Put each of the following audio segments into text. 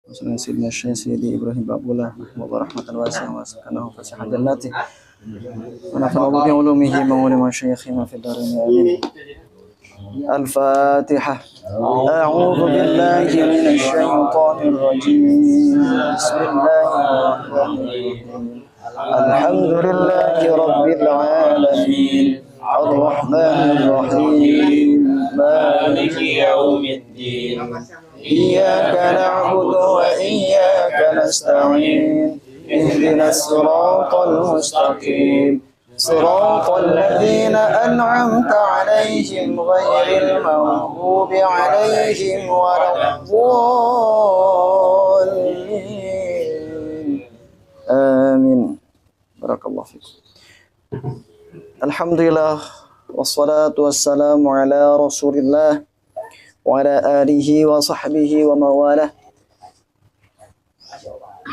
وصلى سيدنا الشيخ سيدي إبراهيم بابولا ورحمة واسعة وسكنه فسيح جناته ونفعنا بعلومه وعلوم مشايخنا في الدارين آمين. الفاتحة. أعوذ بالله من الشيطان الرجيم. بسم الله الرحمن الرحيم. الحمد لله رب العالمين الرحمن الرحيم مالك يوم الدين إياك نعبد وإياك نستعين اهدنا الصراط المستقيم صراط الذين أنعمت عليهم غير المغضوب عليهم ولا الضالين آمين. Barakallahu fikum. Alhamdulillah wassalatu wassalamu ala Rasulillah wa ala alihi wa sahbihi wa mawalah.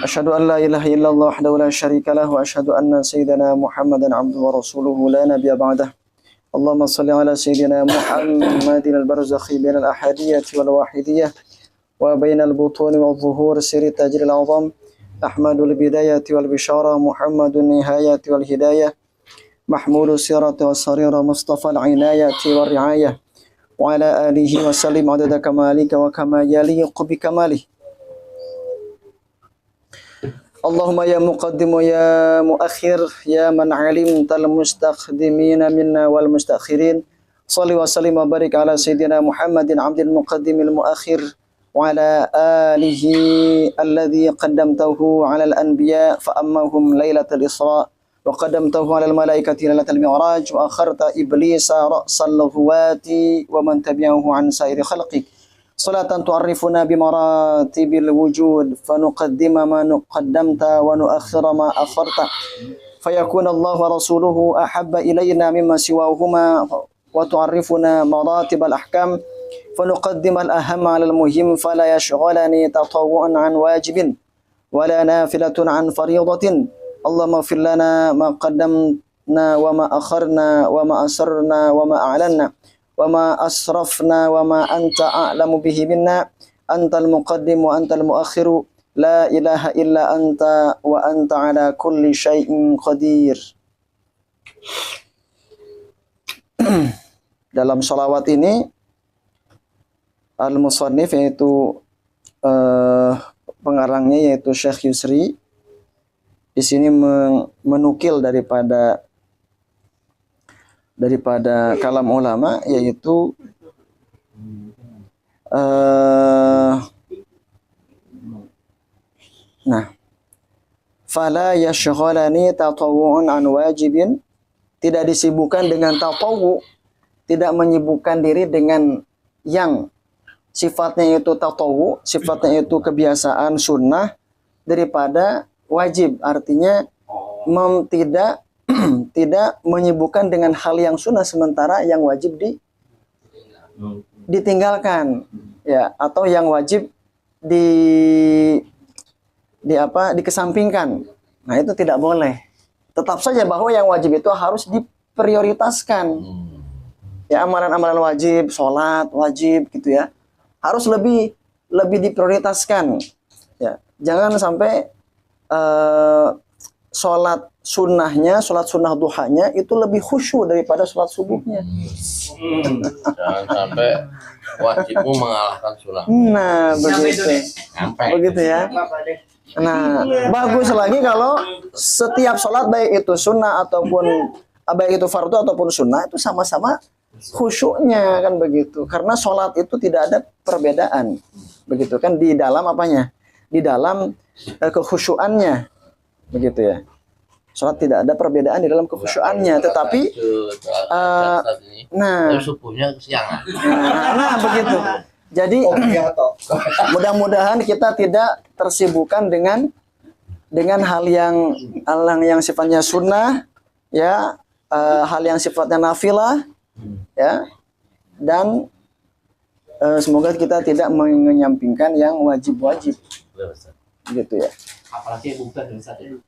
Asyhadu an la ilaha illallah wahdahu la syarika lah wa asyhadu anna sayyidina Muhammadan abduhu wa rasuluhu la nabiyya ba'dah. Allahumma shalli ala sayyidina Muhammadin al-barzakhi bainal ahadiyyati wal wahidiyah wa bainal butuni wal zuhur sirri tajril azam. Ahmadul bidayati wal bishara Muhammadun nihayati wal hidayah Mahmudus sirati was sarira Mustafa al-inayati wal riayah wa ala alihi wa sallim adada kamalika wa kama yaliqu bi kamalih. Allahumma ya muqaddim wa ya muakhir ya man alimtal mustaqdimina minna wal mustakhirin salli wa sallim wa barik ala sayyidina Muhammadin abdil muqaddimil muakhir وعلى آله الذي قدمته على الأنبياء فأمهم ليلة الإسراء وقدمته على الملائكة ليلة المعراج وأخرت إبليس رأس اللغوات ومن تبعه عن سائر خلقك صلاة تعرفنا بمراتب الوجود فنقدم ما قدمت ونؤخر ما أخرت فيكون الله ورسوله أحب إلينا مما سواهما وتعرفنا مراتب الأحكام فنقدم الأهم على المهم فلا يشغلني تطوعا عن واجب ولا نافلة عن فريضة اللهم اغفر لنا ما قدمنا وما أخرنا وما أسررنا وما أعلنا وما أسرفنا وما أنت أعلم به منا أنت المقدم وأنت المؤخر لا إله إلا أنت وأنت على كل شيء قدير. Dalam sholawat ini Al-Musannif yaitu pengarangnya yaitu Syekh Yusri di sini menukil daripada kalam ulama yaitu fala yashghalani tatawwu'un an wajibin, tidak disibukkan dengan tatawwu, tidak menyibukkan diri dengan yang sifatnya itu tatawwu, sifatnya itu kebiasaan sunnah daripada wajib. Artinya tidak menyibukkan dengan hal yang sunnah sementara yang wajib ditinggalkan, ya, atau yang wajib dikesampingkan. Nah, itu tidak boleh. Tetap saja bahwa yang wajib itu harus diprioritaskan. Ya, amalan-amalan wajib, sholat wajib gitu ya, harus lebih diprioritaskan. Ya, jangan sampai sholat sunnahnya, sholat sunnah duhanya itu lebih khusyuk daripada sholat subuhnya. Jangan sampai wajibmu mengalahkan sunnah. Nah, begitu ya. Nah, bagus lagi kalau setiap sholat baik itu sunnah ataupun baik itu fardu ataupun sunnah itu sama-sama khusyuknya, kan begitu. Karena sholat itu tidak ada perbedaan, begitu kan, di dalam apanya, di dalam kekhusyuannya, begitu ya. Sholat tidak ada perbedaan di dalam kekhusyuannya, tetapi subuhnya kesiangan. Nah, begitu. Jadi mudah-mudahan kita tidak tersibukkan dengan hal yang sifatnya sunnah, ya, hal yang sifatnya nafilah, ya, dan semoga kita tidak menyampingkan yang wajib-wajib, gitu ya.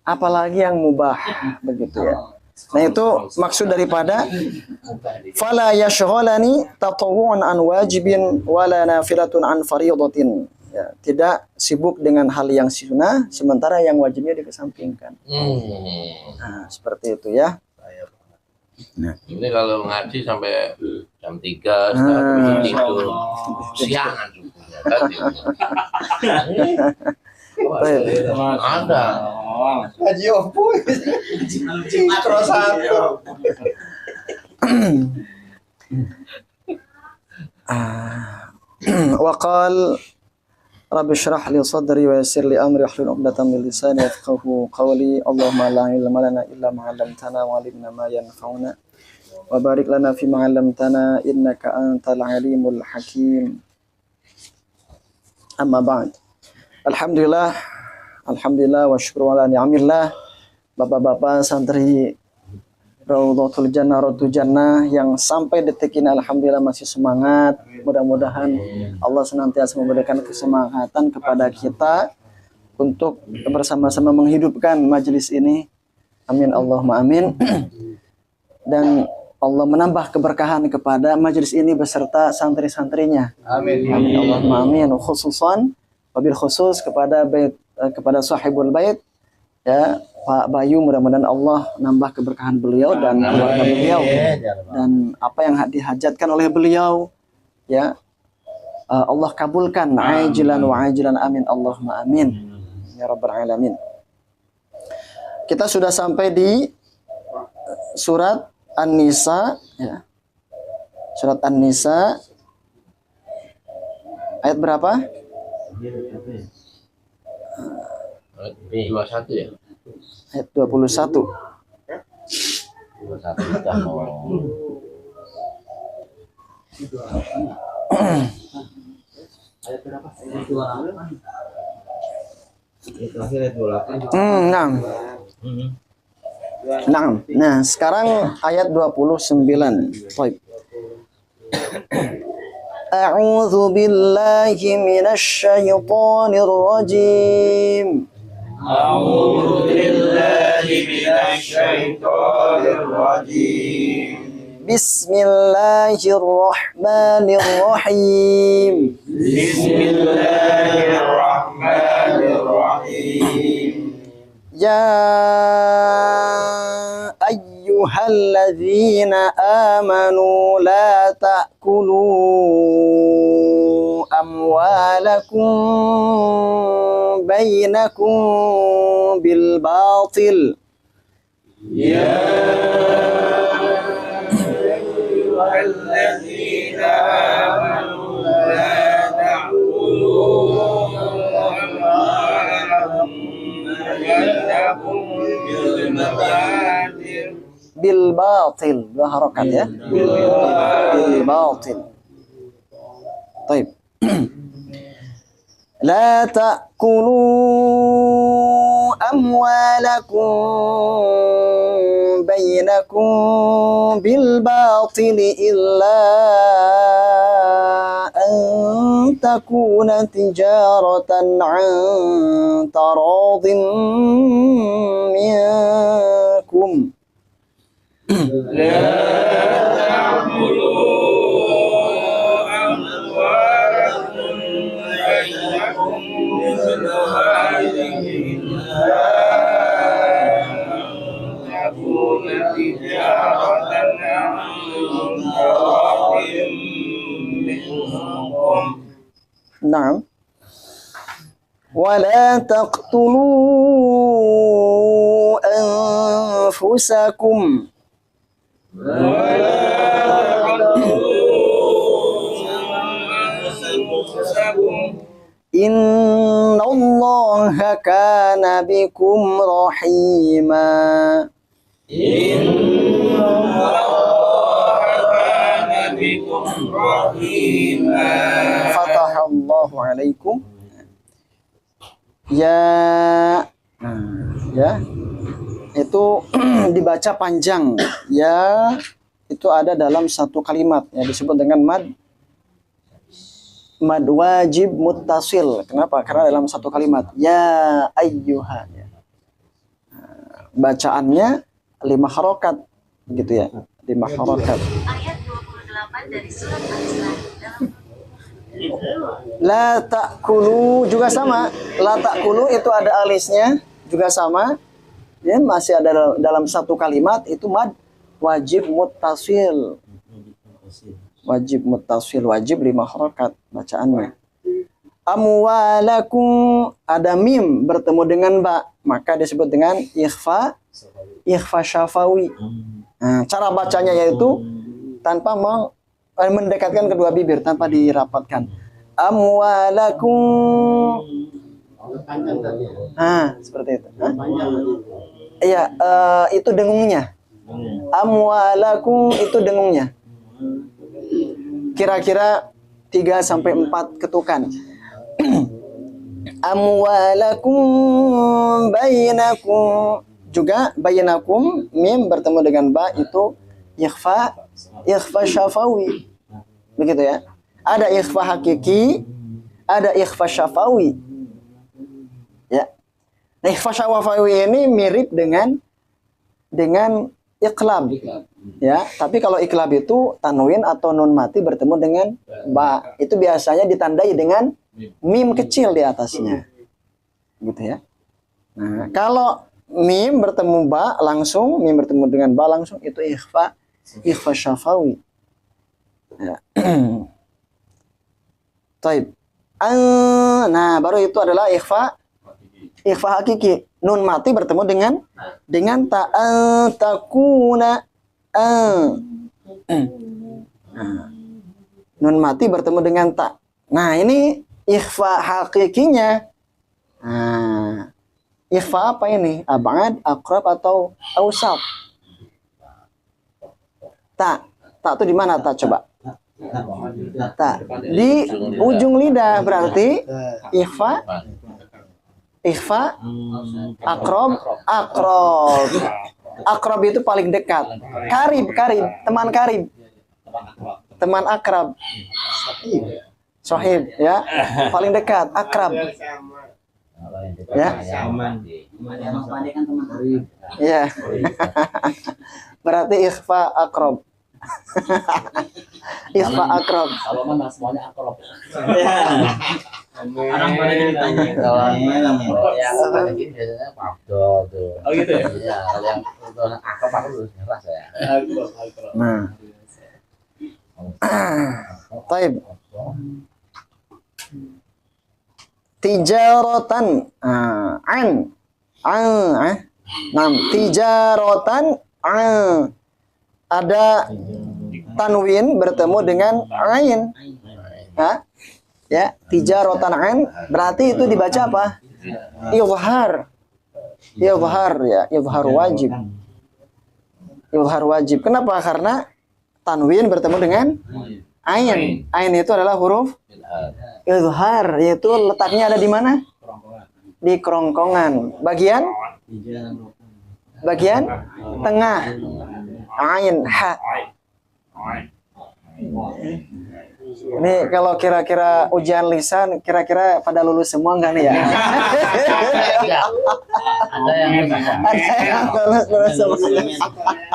Apalagi yang mubah, begitu ya. Nah, itu maksud daripada fala yashghalani tatawwu'un an wajibin wala nafilatun an fariidatin. Ya, tidak sibuk dengan hal yang sunnah, sementara yang wajibnya dikesampingkan. Nah, seperti itu ya. Ini kalau ngaji sampai jam 3 setelah tidur siangan subuhnya kan. Ada. Haji opo. Terus Waqal Rabbi shrah li sadri wa yassir li amri wahlul 'uqdatam min lisani yafqahu qawli. Allahumma la ilma lana illa ma 'allamtana wa 'allimna ma yanfa'una wa barik lana fi ma 'allamtana innaka antal alimul hakim. Amma ba'd. Alhamdulillah wa syukru ala ni'amillah. Bapak-bapak santri Raudhatul Jannah, Raudhatul Jannah yang sampai detik ini alhamdulillah masih semangat. Mudah-mudahan Allah senantiasa memberikan kesemangatan kepada kita untuk bersama-sama menghidupkan majelis ini. Amin Allahumma amin. Dan Allah menambah keberkahan kepada majelis ini beserta santri-santrinya. Amin. Amin Allahumma amin. Khususan wabil khusus kepada sahibul bait ya, Pak Bayu, mudah-mudahan Allah nambah keberkahan beliau dan keluarga beliau dan apa yang dihajatkan oleh beliau ya, Allah kabulkan ajilan wa ajilan amin Allahumma amin ya rabbal alamin. Kita sudah sampai di surat An-Nisa ya. Surat An-Nisa ayat berapa? Ini 21 ya? Ayat 21. 21 kita mau. Ayat berapa? Ayat 28. Itu akhir ayat 28. Nah, sekarang ayat 29. Baik. A'udzu billahi minasy syaithanir rajim. A'udzu billahi minasy syaithanir rajim. Bismillahirrahmanirrahim. Bismillahirrahmanirrahim. Ya ayyuhalladzina amanu la ta'kulu amwalakum bainakum bil batil. Ya ayyuhalladzina amanu la ta'kulu amwalakum bainakum bil batil. Bil batil, dua harokat ya. Bil batil. Baik. La ta'kulu amwalakum bainakum bil batil illa an takuna tijaratan an taradin minkum. La ta'kulu amwalakum bainakum bil batil illa an takuna tijaratan an taradin minkum. Naam. Wala taqtulu anfusakum. Innallaha kana bikum rahima. Fatahallahu alaikum. Ya, ya, itu dibaca panjang. Ya, itu ada dalam satu kalimat yang disebut dengan mad wajib muttasil. Kenapa? Karena dalam satu kalimat. Ya ayyuha. Bacaannya 5 harokat, gitu ya. 5 harokat. Ayat 28 dari surat Al-Isra dalam La ta'kulu juga sama. La ta'kulu itu ada alisnya juga sama. Ya, masih ada dalam satu kalimat itu mad wajib muttasil. Wajib muttasil, wajib 5 harakat bacaannya. Amwalakum ada mim bertemu dengan ba, maka disebut dengan ikhfa syafawi. Nah, cara bacanya yaitu tanpa mendekatkan kedua bibir, tanpa dirapatkan. Amwalakum. Nah, seperti itu. Iya, itu dengungnya. Amwalakum itu dengungnya. Kira-kira 3 sampai 4 ketukan. Amwalakum bainakum, juga bainakum mim bertemu dengan ba itu ikhfa syafawi. Begitu ya. Ada ikhfa hakiki, ada ikhfa syafawi. Ya. Nah, ikhfa syafawi ini mirip dengan iqlab. Ya, tapi kalau iqlab itu tanwin atau nun mati bertemu dengan ba. Itu biasanya ditandai dengan mim kecil di atasnya. Gitu ya. Nah, kalau mim bertemu ba langsung, mim bertemu dengan ba langsung itu ikhfa syafawi. Ya. Taib. Nah, baru itu adalah ikhfa hakiki. Nun mati bertemu dengan ta takuna. Nun mati bertemu dengan ta. Nah, ini ikhfa hakikinya. Nah, ikhfa apa ini? Abad, akrab atau ausat? Ta itu di mana ta coba? Ta di ujung lidah, berarti ikhfa akrob. Akrob itu paling dekat. Karib, teman akrab. Sohib, ya, paling dekat, akrab. Ya, ya. Berarti ikhfa akrob. Ikhfa akrob. Kalau mana semuanya akrab. Orang pada ditanya. Kalau yang lagi biasanya Pabdo tuh. Oh gitu ya? Iya, kalau yang akrab aku harus nyerah saya. Nah. Taib. Tijaratan. Nah, tijaratan. Ada tanwin bertemu dengan ain. Ya, tijaratan ain berarti itu dibaca apa? Izhar. Izhar ya, izhar wajib. Izhar wajib. Kenapa? Karena tanwin bertemu dengan ain. Ain itu adalah huruf izhar, yaitu letaknya ada di mana? Di kerongkongan. Bagian tengah. Ain ha. Ini kalau kira-kira ujian lisan, kira-kira pada lulus semua enggak nih ya? Ada yang lulus semua.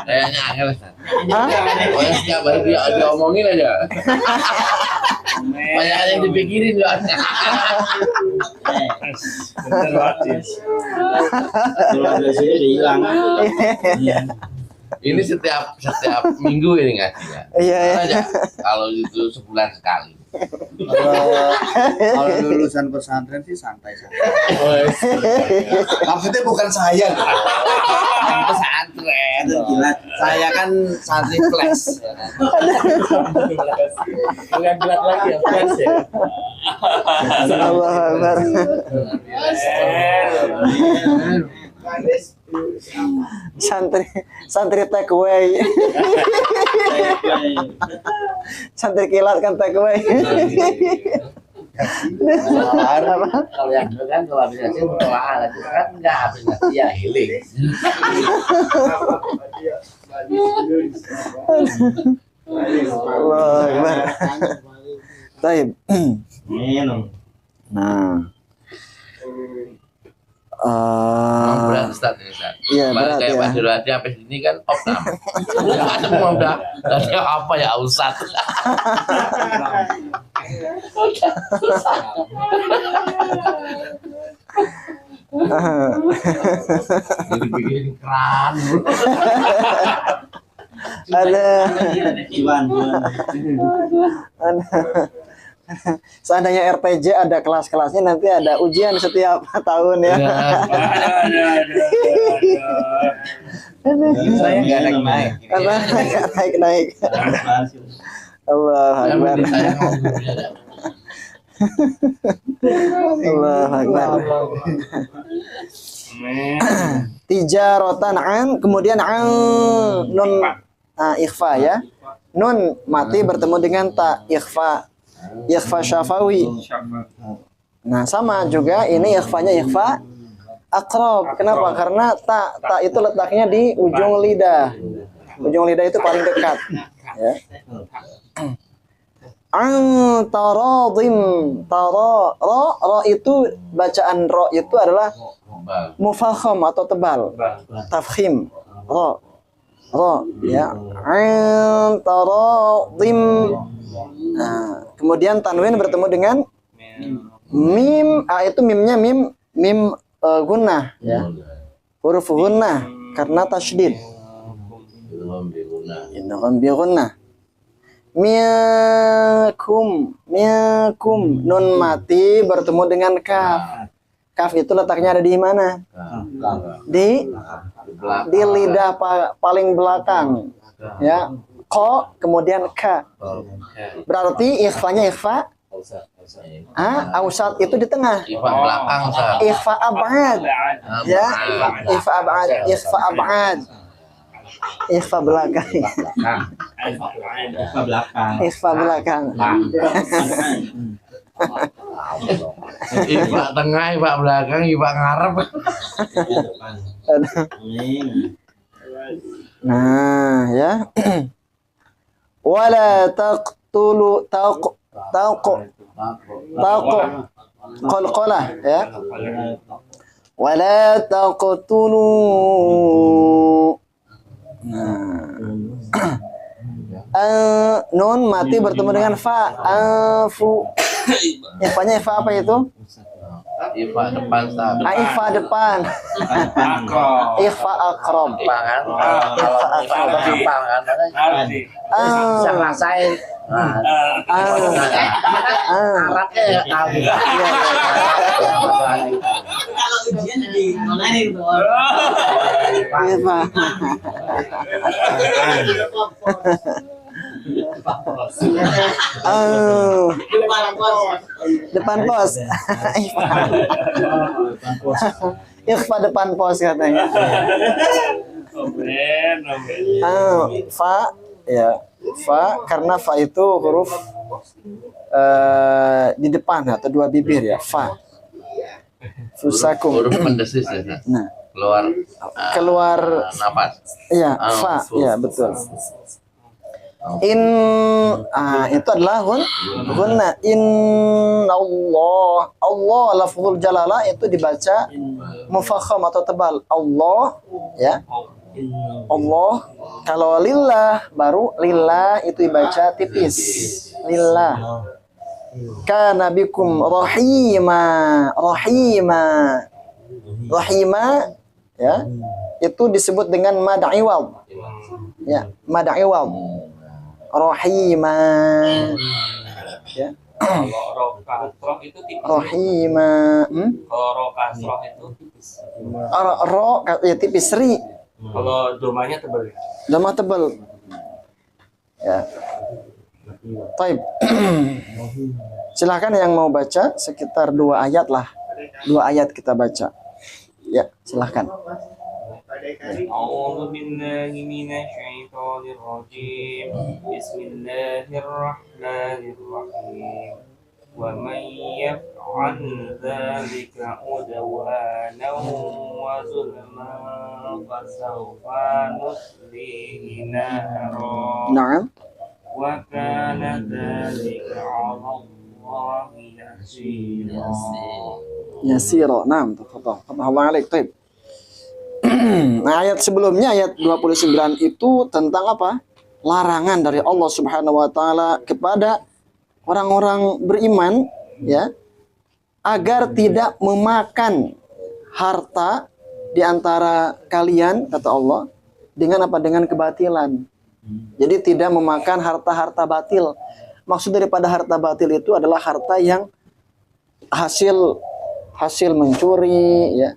kayaknya angel. Pokoknya setiap hari dia omongin aja. Banyak yang dipikirin juga. Bener banget. Kalau ada sini hilang. Ini setiap minggu ini ngajinya. Iya, iya. Aja. Kalau itu sebulan sekali. Kalau lulusan pesantren sih santai-santai. Maksudnya bukan saya. Pesantren. Gila, saya kan santri flash. Bukan belat lagi ya, flash ya. Allah Akbar. Santri take away. Santri kilat kan take away. Kalau yang itu kan kalau aplikasi berdoa kan enggak aplikasi ya healing. Allah Akbar. Taib. Nah. Berat Ustaz ini Ustaz. Iya, berat kayak ya. Pak Durati sampai sini kan opnam. Udah semua udah. Tadi apa ya Ustaz? Dibikin keran. Ada. Iwan. Seandainya RPJ ada kelas-kelasnya, nanti ada ujian setiap tahun ya. Saya nggak naik-naik. Karena naik-naik. Allah Akbar. Allah Akbar. Tijarotan an, kemudian an nun ikhfa ya. Nun mati bertemu dengan ta ikhfa. Ikhfa syafawi. Nah, sama juga ini ikhfanya ikhfa aqrab. Kenapa? Karena ta itu letaknya di ujung lidah. Ujung lidah itu paling dekat. Ya. Antaradim, ro itu bacaan ro itu adalah mufakham atau tebal. Tafkhim. Ro ya. Antaradim. Nah, kemudian tanwin bertemu dengan mim, itu mimnya mim gunnah ya. Huruf gunnah karena tasydid. Idgham bi gunnah. Miakum nun mati bertemu dengan kaf. Kaf itu letaknya ada di mana? Di lidah paling belakang. Ya. Ko kemudian ka. Berarti ikhfanya ikhfa ausat itu di tengah. Ikhfa belakang. Ikhfa ab'ad. Ya. Ikhfa ab'ad. Ikhfa ab'ad. Ikhfa belakang. Ikhfa belakang. Ikhfa tengah, ikhfa belakang, ikhfa ngarep. Nah, ya. Wala taqtulu qalqalah ya. Wala taqtulu. Nun mati bertemu dengan fa. Afu. Ikhfanya ikhfa apa itu? Ikhfa depan. Ikhfa depan. Ikhfa aqrab. Ikhfa aqrab. Bisa ngerasain. Arabnya ya tahu. Kalau ujian di mana nih? Ikhfa. Depan pos. Ikhfa depan pos katanya. Fa ya. Fa karena fa itu huruf di depan atau dua bibir ya. Fa. Fusakum. Huruf pendesis ya. Nah, keluar nafas. Iya, fa. Ya, betul. Itu adalah gunna. Allah lafzul jalalah itu dibaca mufakham atau tebal. Allah ya. Allah. Kalau lillah baru lillah itu dibaca tipis. Lillah. Kana bikum rahima ya. Itu disebut dengan mad iwad. Ya, mad iwad. Rahima ya. Kalau roh kasroh itu tipis. Rahima Kalau roh kasroh itu tipis. ro ya tipis ri. Kalau domanya tebal. Lemah tebal. Ya. Taib. Silakan yang mau baca sekitar 2 ayat lah. 2 ayat kita baca. Ya, silakan. أعوذ بالله من الشيطان الرجيم بسم الله الرحمن الرحيم ومن يفعل ذلك عدوانا وظلما فسوف نصليه نارا Naam. وكان ذلك على الله يسيرا. Yasira. Naam, tafadhal. Allah alaik. Taib. Nah, ayat sebelumnya ayat 29 itu tentang apa? Larangan dari Allah Subhanahu wa taala kepada orang-orang beriman ya agar tidak memakan harta di antara kalian kata Allah dengan apa? Dengan kebatilan. Jadi tidak memakan harta-harta batil. Maksud daripada harta batil itu adalah harta yang hasil mencuri ya,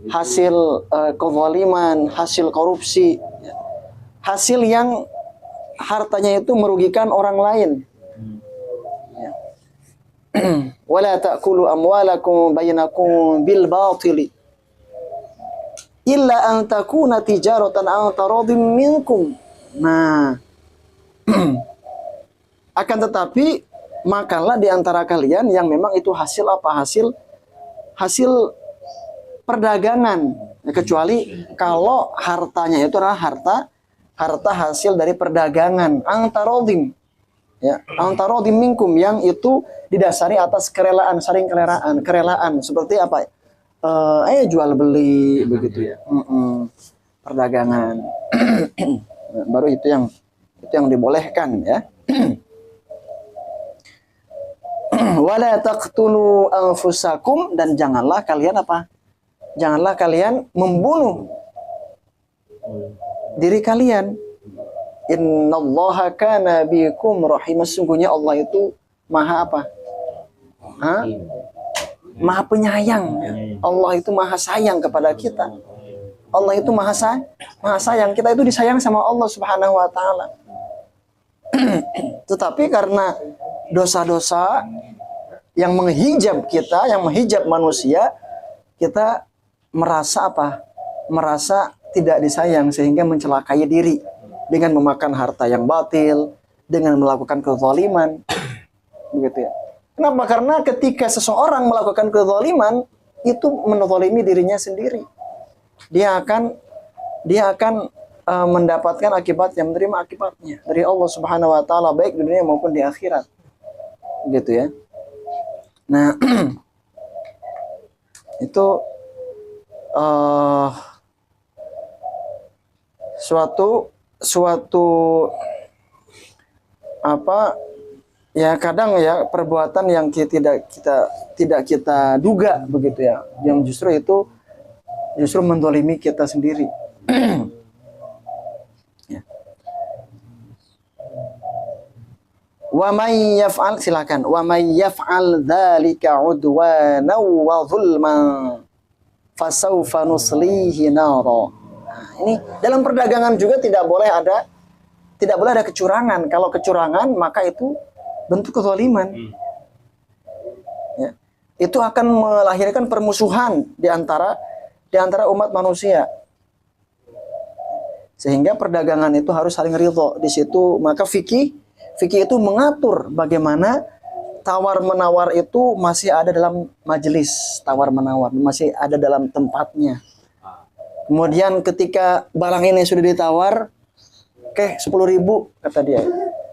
hasil kezaliman, hasil korupsi, ya. Hasil yang hartanya itu merugikan orang lain. Ya. Wala ta'kulu amwalakum bainakum bil batili illa an takuna tijaratan an taradhim minkum. Nah, akan tetapi makanlah di antara kalian yang memang itu hasil apa? Hasil perdagangan. Ya, kecuali kalau hartanya itu adalah harta hasil dari perdagangan. Antarodim. Ya, antarodim minkum yang itu didasari atas kerelaan, saling kerelaan. Seperti apa? Jual beli begitu ya. Perdagangan. Baru itu yang dibolehkan ya. Wala taqtulu anfusakum, dan janganlah kalian apa? Janganlah kalian membunuh diri kalian. Innallaha kana bikum rahimah. Sungguhnya Allah itu maha apa? Maha penyayang. Allah itu maha sayang kepada kita. Allah itu maha sayang. Kita itu disayang sama Allah Subhanahu wa taala. Tetapi karena dosa-dosa yang menghijab kita, yang menghijab manusia, kita merasa apa? Merasa tidak disayang sehingga mencelakai diri dengan memakan harta yang batil, dengan melakukan kezaliman. Begitu ya. Kenapa? Karena ketika seseorang melakukan kezaliman, itu menzalimi dirinya sendiri. Dia akan mendapatkan akibat yang menerima akibatnya dari Allah Subhanahu wa taala, baik di dunia maupun di akhirat. Gitu ya. Nah, itu suatu apa ya, kadang ya perbuatan yang tidak kita duga begitu ya, yang justru mendolimi kita sendiri. Ya. Wa may yaf'al, silakan. Wa may yaf'al dzalika 'udwana wa zulman fasawfa nuslihi nara. Nah, ini dalam perdagangan juga tidak boleh ada kecurangan. Kalau kecurangan maka itu bentuk kezaliman. Ya. Itu akan melahirkan permusuhan di antara umat manusia. Sehingga perdagangan itu harus saling ridho. Di situ maka fikih itu mengatur bagaimana tawar-menawar itu masih ada dalam majelis, tawar-menawar masih ada dalam tempatnya. Kemudian ketika barang ini sudah ditawar, oke, 10.000 kata dia.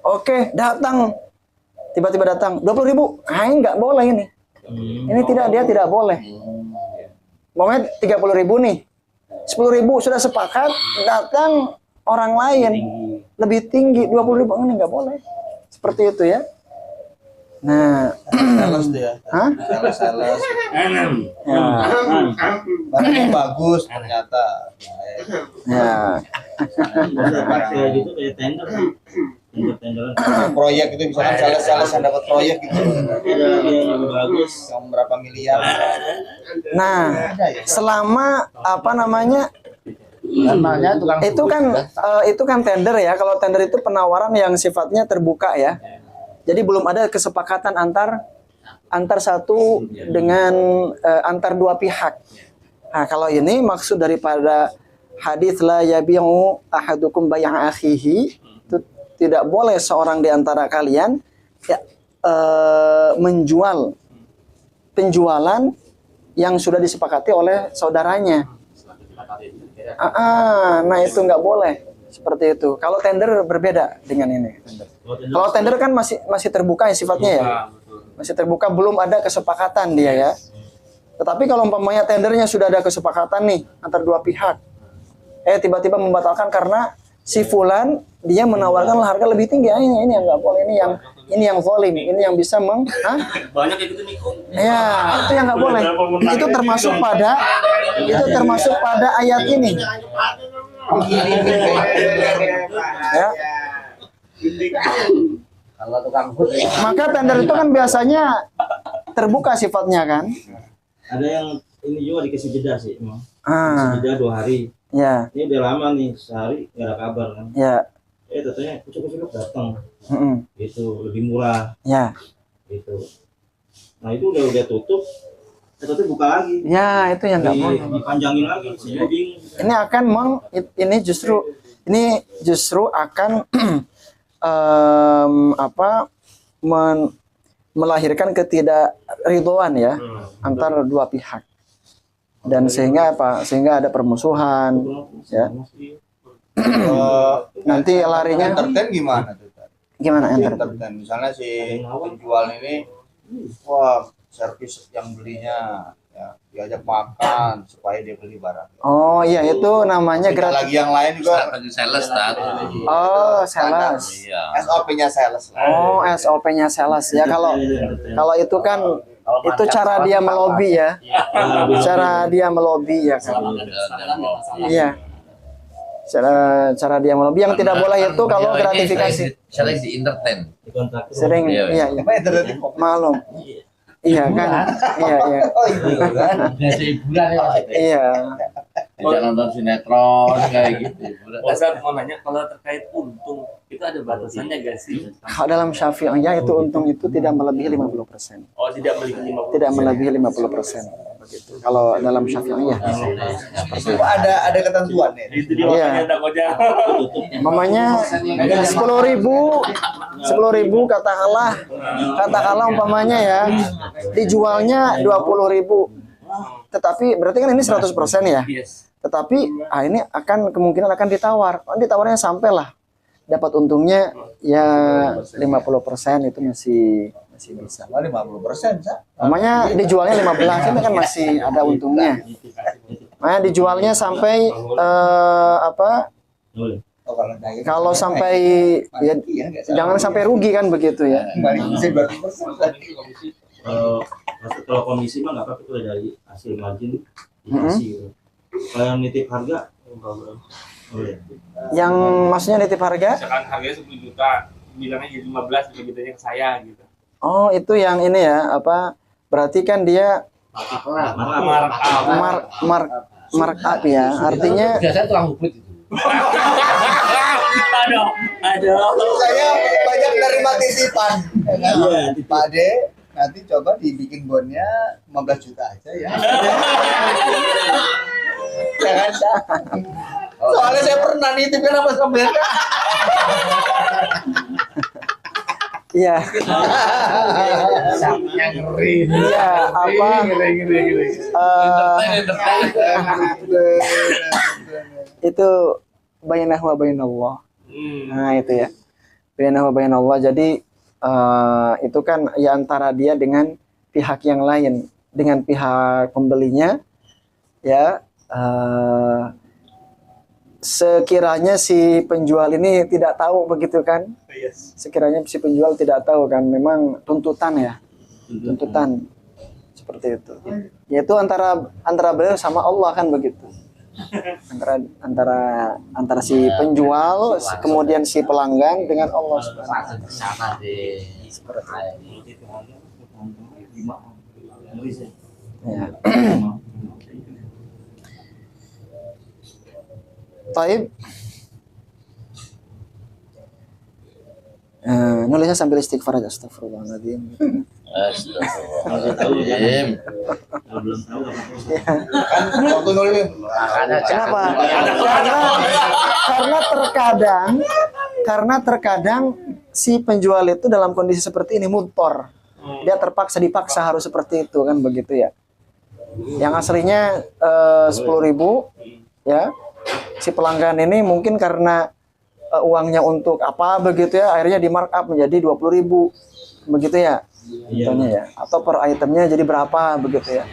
Oke, datang. Tiba-tiba datang 20.000. Nggak boleh ini. Ini dia tidak boleh. Pokoknya 30.000 nih. 10.000 sudah sepakat, datang orang lain lebih tinggi 20.000, ini nggak boleh. Seperti itu ya. Nah, Sales dia. hah? Sales. Ya. Barangnya bagus ternyata. Ya. Kayak gitu kayak tender. Proyek itu misalkan sales yang dapat proyek gitu. Iya, bagus. Yang berapa miliar. Nah, selama apa namanya? Itu kan tender ya. Kalau tender itu penawaran yang sifatnya terbuka ya. Jadi belum ada kesepakatan antar satu dengan antar dua pihak. Nah, kalau ini maksud daripada hadis la yabi'u ahadukum bay'a akhihi, itu tidak boleh seorang di antara kalian ya, menjual penjualan yang sudah disepakati oleh saudaranya. Nah itu nggak boleh seperti itu. Kalau tender berbeda dengan ini. Kalau tender kan masih terbuka ya sifatnya ya, masih terbuka, belum ada kesepakatan dia ya. Tetapi kalau umpamanya tendernya sudah ada kesepakatan nih antar dua pihak, tiba-tiba membatalkan karena si fulan dia menawarkan harga lebih tinggi. Ini yang nggak boleh, ini yang zalim, ini yang bisa Banyak kayak gitu nih kok. ya, itu yang nggak boleh. Itu termasuk pada ayat ini. Ya. Kalau tukang food Maka tender itu kan biasanya terbuka sifatnya kan. Ada yang ini juga dikasih jeda sih, emang. Ah, Jeda 2 hari. ya, Ini udah lama nih, sehari nggak ada kabar kan. ya, Katanya kucuk-kucuk datang, mm-mm, gitu lebih murah, ya, gitu. Nah itu udah tutup, tutup buka lagi, ya, itu yang nggak boleh. dipanjangin lagi, saya bingung. Ini akan ini justru akan melahirkan ketidakridhoan ya antara dua pihak, dan sehingga ada permusuhan ya. Nanti larinya entertain gimana tuh? gimana enter? Entertain misalnya si penjual ini, wah servis yang belinya ya diajak makan supaya dia beli barang. Oh iya, itu namanya Tidak gratis. lagi yang lain juga. sales tadi. Oh, sales. Iya. SOP-nya sales. Oh, SOP-nya sales ya. Kalau itu kan itu cara dia melobi ya. Cara dia melobi ya kan. Iya. Cara dia melobi yang tidak boleh itu kalau gratifikasi. Sering di entertain. Sering iya. Apa entertain? Malum. Iya kan? Iya. Oh iya kan. Biasa hiburan ya. Iya. Tidak nonton sinetron kayak gitu. Ustaz mau nanya, kalau terkait untung itu ada batasannya gak sih? Kalau dalam Syafi'iyah itu untung itu tidak melebihi 50%. Oh, tidak melebihi 50%. Tidak melebihi 50%. Begitu. Kalau dalam Syafi'iyah. Ada ketentuan nih. Itu dia Iya. makanya takutnya. Mamanya 10.000 katakanlah umpamanya ya dijualnya 20.000, tetapi berarti kan ini 100% ya. Yes. Tetapi ini kemungkinan akan ditawarnya sampailah dapat untungnya ya 50%, itu masih bisa. 50%, Sa. Namanya dijualnya 15 itu kan masih ada untungnya. Nah, dijualnya sampai Oh, kalau naik kalau sampai ya, jangan sampai rugi kan begitu ya. kembali ke 100%. Kalau komisi mah nggak apa-apa, itu dari hasil margin dikasih gitu. Kalau yang nitip harga boleh. Yang maksudnya nitip harga? Misalkan harganya 10 juta, bilangnya jadi 15, dibitanya ke saya gitu. Oh, itu yang ini ya, berarti kan dia markup ya. Artinya Biasanya tukang bubut itu. Aduh. Saya banyak nerima titipan. Iya, Pak Ade, nanti coba dibikin bonnya 15 juta aja ya. Jangan, Sa. Soalnya saya pernah nitipin sama sampean. iya. Sapinya ngeri. Iya, itu bainah wa bainallah. Nah, itu ya. Bainah wa bainallah. Jadi itu kan ya antara dia dengan pihak yang lain, dengan pihak pembelinya ya. Sekiranya si penjual ini tidak tahu begitu kan? Yes. Sekiranya si penjual tidak tahu kan, memang tuntutan ya, tuntutan seperti itu. Yaitu antara beliau sama Allah kan begitu. Antara si penjual kemudian si pelanggan dengan Allah Subhanahu Di sana di ya. Taib. Nulisnya sambil istighfar aja, astagfirullahaladzim. Astagfirullahaladzim. belum tahu apa. Kan waktu nulis Kenapa? Karena terkadang si penjual itu dalam kondisi seperti ini mudtor. Dia dipaksa harus seperti itu kan begitu ya. Yang aslinya 10.000 ya. Si pelanggan ini mungkin karena uangnya untuk apa begitu ya, akhirnya di markup menjadi 20.000 begitu ya. Contohnya ya, atau per itemnya jadi berapa begitu ya.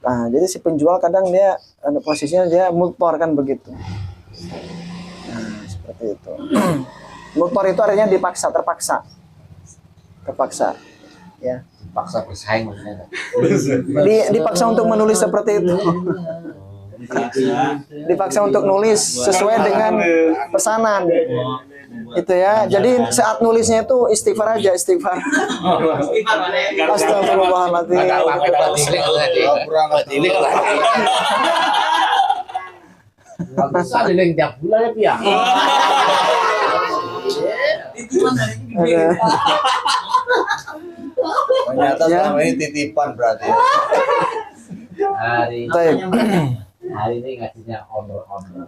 Nah, jadi si penjual kadang dia posisinya dia mudtor kan begitu. Nah, seperti itu. Mudhar itu artinya dipaksa, terpaksa. Terpaksa. Ya. Paksa bersaing maksudnya. Dipaksa untuk menulis seperti itu. Dipaksa untuk nulis sesuai dengan pesanan. Itu ya. Jadi saat nulisnya itu istighfar aja, istighfar. Astagfirullahaladzim. Bisa dileng tiap bulan ya Pia. Ternyata Ya. selama ini titipan berarti. Hari ini ngasihnya honor-honor.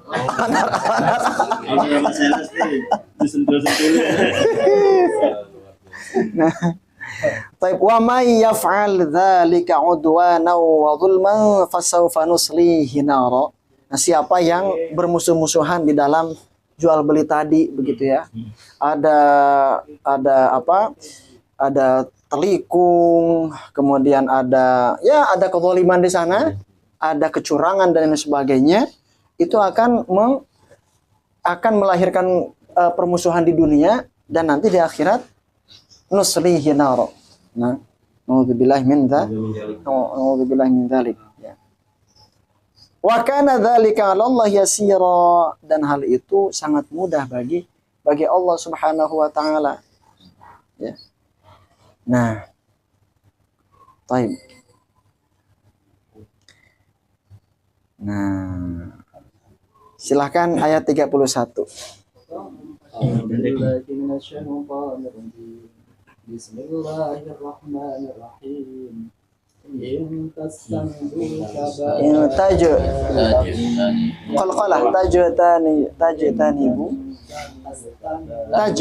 Ini masalah sih. Disentul-sentul. Nah, taib wa may yaf'al dzalika 'udwana wa dzulman fasawfa nuslihi nara. Nah, siapa yang bermusuh-musuhan di dalam jual beli tadi begitu ya. Ada apa? Ada telikung, kemudian ada kezaliman di sana, ada kecurangan dan lain sebagainya. Itu akan melahirkan permusuhan di dunia dan nanti di akhirat nuslihi nar. Nah, naudzubillahi min dzalik. Ya. Wa kana dzalika 'ala Allah yasira, dan hal itu sangat mudah bagi Allah Subhanahu wa taala. Ya. Nah. Baik. Nah. Silahkan ayat 31. Bismillahirrahmanirrahim. Taj qalqalah tajtani bu taj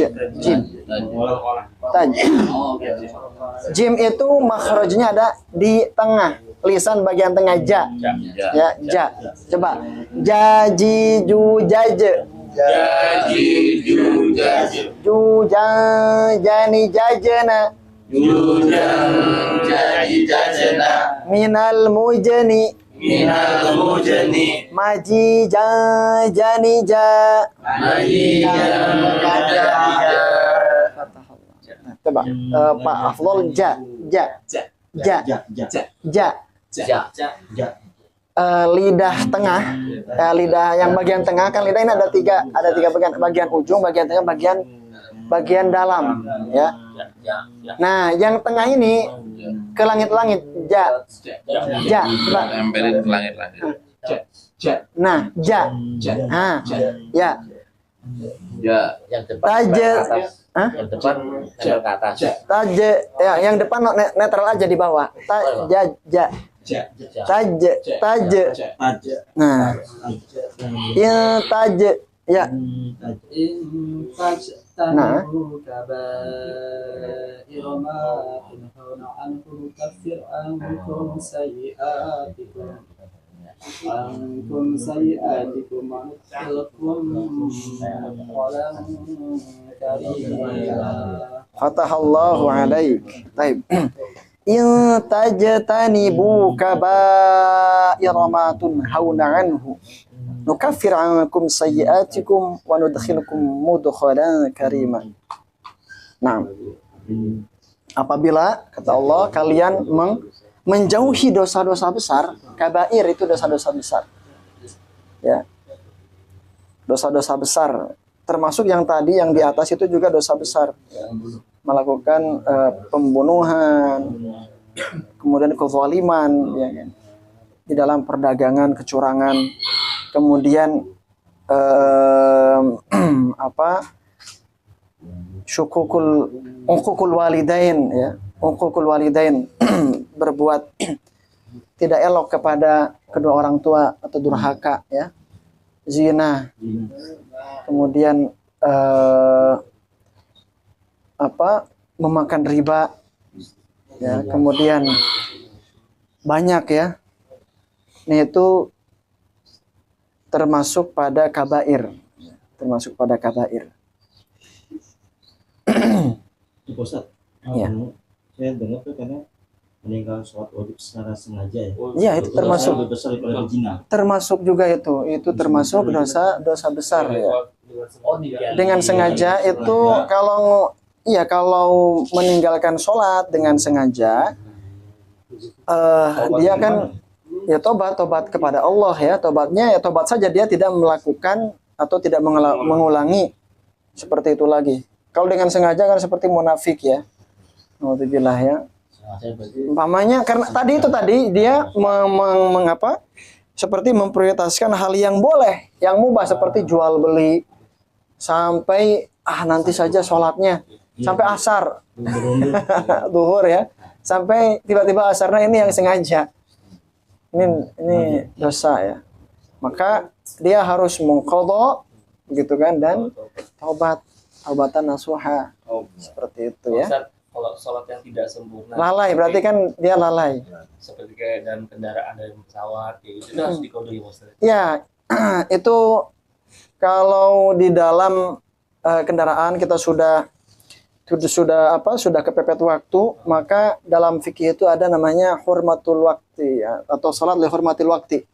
jim itu makhrajnya ada di tengah lisan bagian tengah ja ya ja coba jaji ju jaje ju jani jajana minal mujani maji jani ja coba Pak Afdol ja lidah tengah, lidah yang bagian tengah kan lidah ini ada tiga bagian ujung, bagian tengah, bagian dalam ya. Nah, yang tengah ini ke langit-langit ja coba. Nempelin ke langit-langit. Nah, ja. Ya. Ya, yang depan Taje. ke atas. Hah? Yang depan nempel ke atas. Taje ya, yang depan netral aja di bawah. Ja. Taje. Nah. Ya taje. Ya. Nah. Ankum sayiatikum anutilkum qalam karim. Fatahallahu alaik. Baik. In tajtanibu kaba'ira ma tunhauna anhu nukaffir ankum sayyi'atikum wa nudkhilukum mudkhalan karima. Nah, apabila kata Allah kalian menjauhi dosa-dosa besar, kabair itu dosa-dosa besar. Ya. Dosa-dosa besar, termasuk yang tadi yang di atas itu juga dosa besar. Ya. Melakukan pembunuhan, kemudian kezaliman, ya kan? Di dalam perdagangan, kecurangan, kemudian uququl walidain, ya, uququl walidain berbuat tidak elok kepada kedua orang tua atau durhaka, ya, zina, kemudian memakan riba, ya, kemudian banyak, ya, ini itu termasuk pada kabair, Ustaz, Ya. Saya dengar tuh karena meninggal sholat wajib secara sengaja ya. Iya, itu termasuk. Lebih besar daripada zina. Termasuk juga itu termasuk dosa besar, ya. Oh, nih. Dengan sengaja itu kalau kalau meninggalkan sholat dengan sengaja, dia kan ya tobat kepada Allah ya, tobatnya ya tobat saja, dia tidak melakukan atau tidak mengulangi seperti itu lagi. Kalau dengan sengaja kan seperti munafik ya. Alhamdulillah ya. Umpamanya karena tadi dia mengapa? Seperti memprioritaskan hal yang boleh, yang mubah seperti jual beli sampai nanti saja sholatnya sampai asar, duhur ya, sampai tiba-tiba asarnya ini yang sengaja. Ini dosa ya. Maka dia harus mengqadha gitu kan, dan taubatan nasuha seperti itu ya. Ustaz, kalau sholat yang tidak sempurna, Lalai berarti kan dia lalai. seperti kayak dalam kendaraan, dalam pesawat kayak gitu, itu harus dikodoi Ustaz. Ya, itu kalau di dalam kendaraan kita sudah kepepet waktu, maka dalam fikih itu ada namanya hurmatul waktu ya, atau sholat li hurmatil waktu.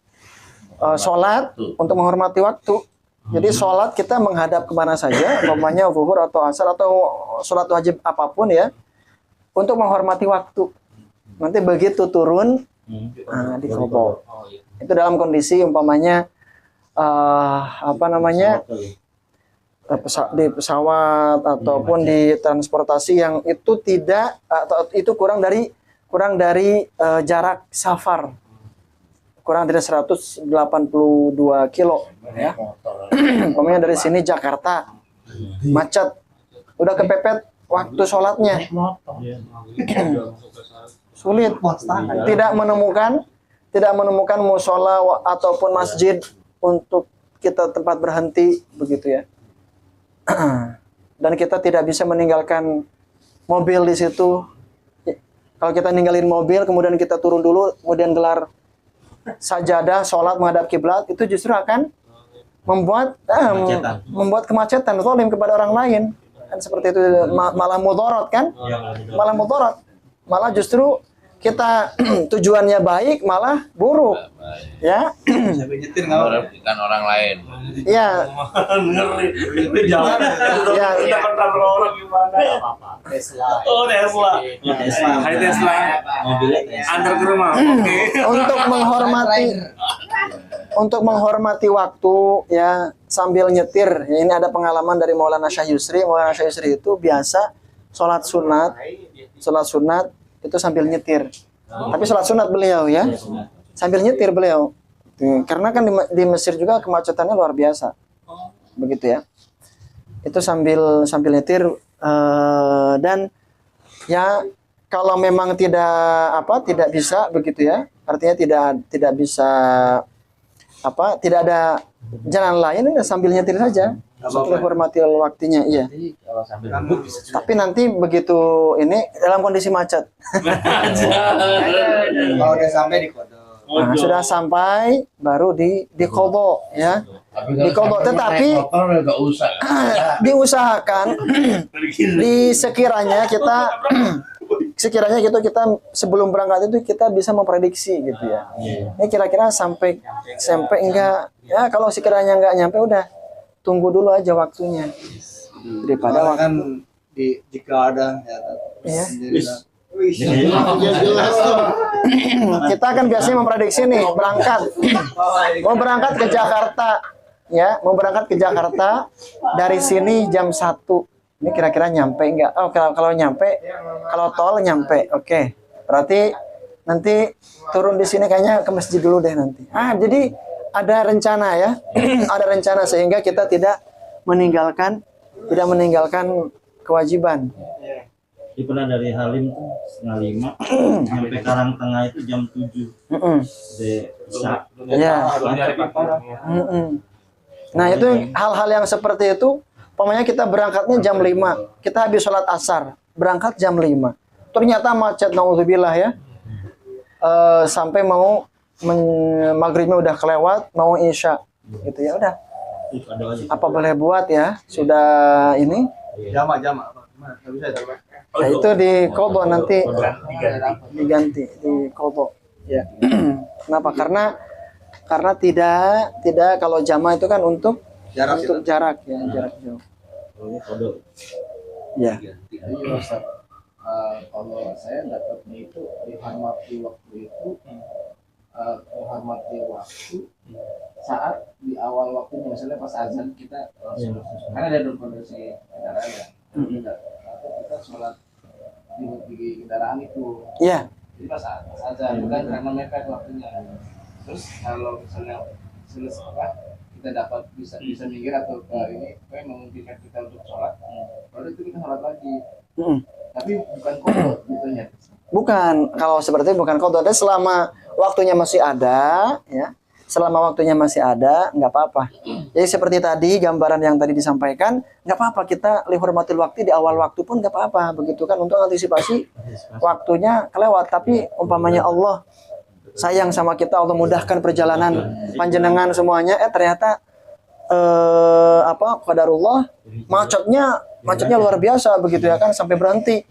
Sholat untuk menghormati waktu. Jadi sholat kita menghadap kemana saja, umpamanya zuhur atau asar atau sholat wajib apapun ya, untuk menghormati waktu. Nanti begitu turun diqadha. Itu dalam kondisi umpamanya di pesawat ataupun di transportasi yang itu tidak atau itu kurang dari jarak safar, kurang dari 182 kilo ya. Umpamanya dari sini Jakarta macet, udah kepepet waktu sholatnya, sulit, tidak menemukan musola ataupun masjid untuk kita tempat berhenti begitu ya. Dan kita tidak bisa meninggalkan mobil di situ. Kalau kita ninggalin mobil, kemudian kita turun dulu, kemudian gelar sajadah, sholat menghadap kiblat, itu justru akan membuat kemacetan, zalim kepada orang lain. Kan seperti itu, malah mudarat kan? Malah mudarat. Malah justru kita tujuannya baik, malah buruk. Ya. Merugikan orang lain. Ya. Itu jangan. Ya. Kita kontrol orang gimana? Tesla. Oh, Tesla. Hai Tesla. Antar ke rumah. Oke. Untuk menghormati waktu ya sambil nyetir. Ya, ini ada pengalaman dari Maulana Syekh Yusri. Maulana Syekh Yusri itu biasa sholat sunat itu sambil nyetir. Tapi sholat sunat beliau ya sambil nyetir beliau. Karena kan di Mesir juga kemacetannya luar biasa. Begitu ya. Itu sambil nyetir dan ya kalau memang tidak bisa begitu ya. Artinya tidak bisa tidak ada jalan lain, sambil nyetir saja. Untuk hormati waktunya, iya. Kalau sambil duduk bisa juga. Tapi nanti begitu ini dalam kondisi macet. Kalau udah sampai di kode. Nah, sudah sampai baru diqadha ya. Diqadha, tetapi Motor nggak usah. diusahakan sekiranya kita sebelum berangkat itu kita bisa memprediksi gitu ya. Ini kira-kira sampai enggak ya, kalau sekiranya enggak nyampe udah tunggu dulu aja waktunya. Daripada Soalnya kan jika ada ya. jelas. Kita kan biasanya memprediksi nih mau berangkat ke Jakarta ya, mau berangkat ke Jakarta dari sini jam 1. Ini kira-kira nyampe enggak? Oh, kalau nyampe, kalau tol nyampe. Oke. Berarti nanti turun di sini kayaknya ke masjid dulu deh nanti. Jadi ada rencana ya. Ada rencana sehingga kita tidak meninggalkan kewajiban. Ini pernah dari Halim tuh 4:30 sampai Karangtengah itu jam 7. Di Isa. Ya. Nah, itu hal-hal yang seperti itu, pokoknya kita berangkatnya jam 5. Kita habis sholat asar, berangkat jam 5. Ternyata macet, naudzubillah ya. Sampai mau maghribnya udah kelewat, mau isya. Gitu ya udah. Apa boleh buat ya? Sudah ini. Jama. Nggak bisa itu. Nah, itu diqadha nanti diganti diqadha ya. Kenapa? Karena tidak kalau jamaah itu kan untuk Jarak untuk itu. jarak ya, jarak jauh. Ini kode. Ya. Iya Ustaz. Kalau saya dapatnya itu dihormati waktu itu menghormati waktu saat di awal waktunya, misalnya pas azan kita langsung karena ada dalam kondisi kendaraan ya, atau kita sholat di kendaraan itu, Iya. jadi pas azan bukan karena mepet waktunya. Terus kalau misalnya selesai kita dapat bisa minggir atau ini memungkinkan kita untuk sholat, baru itu kita sholat lagi. Tapi bukan kodok gitu ya. Bukan, kalau seperti itu bukan qadha. Selama waktunya masih ada, ya. Selama waktunya masih ada, nggak apa-apa. Jadi seperti tadi gambaran yang tadi disampaikan, nggak apa-apa kita lihurmatil waktu di awal waktu pun nggak apa-apa, begitu kan, untuk antisipasi waktunya kelewat. Tapi umpamanya Allah sayang sama kita, Allah mudahkan perjalanan panjenengan semuanya, ternyata qadarullah macetnya luar biasa begitu ya kan, sampai berhenti.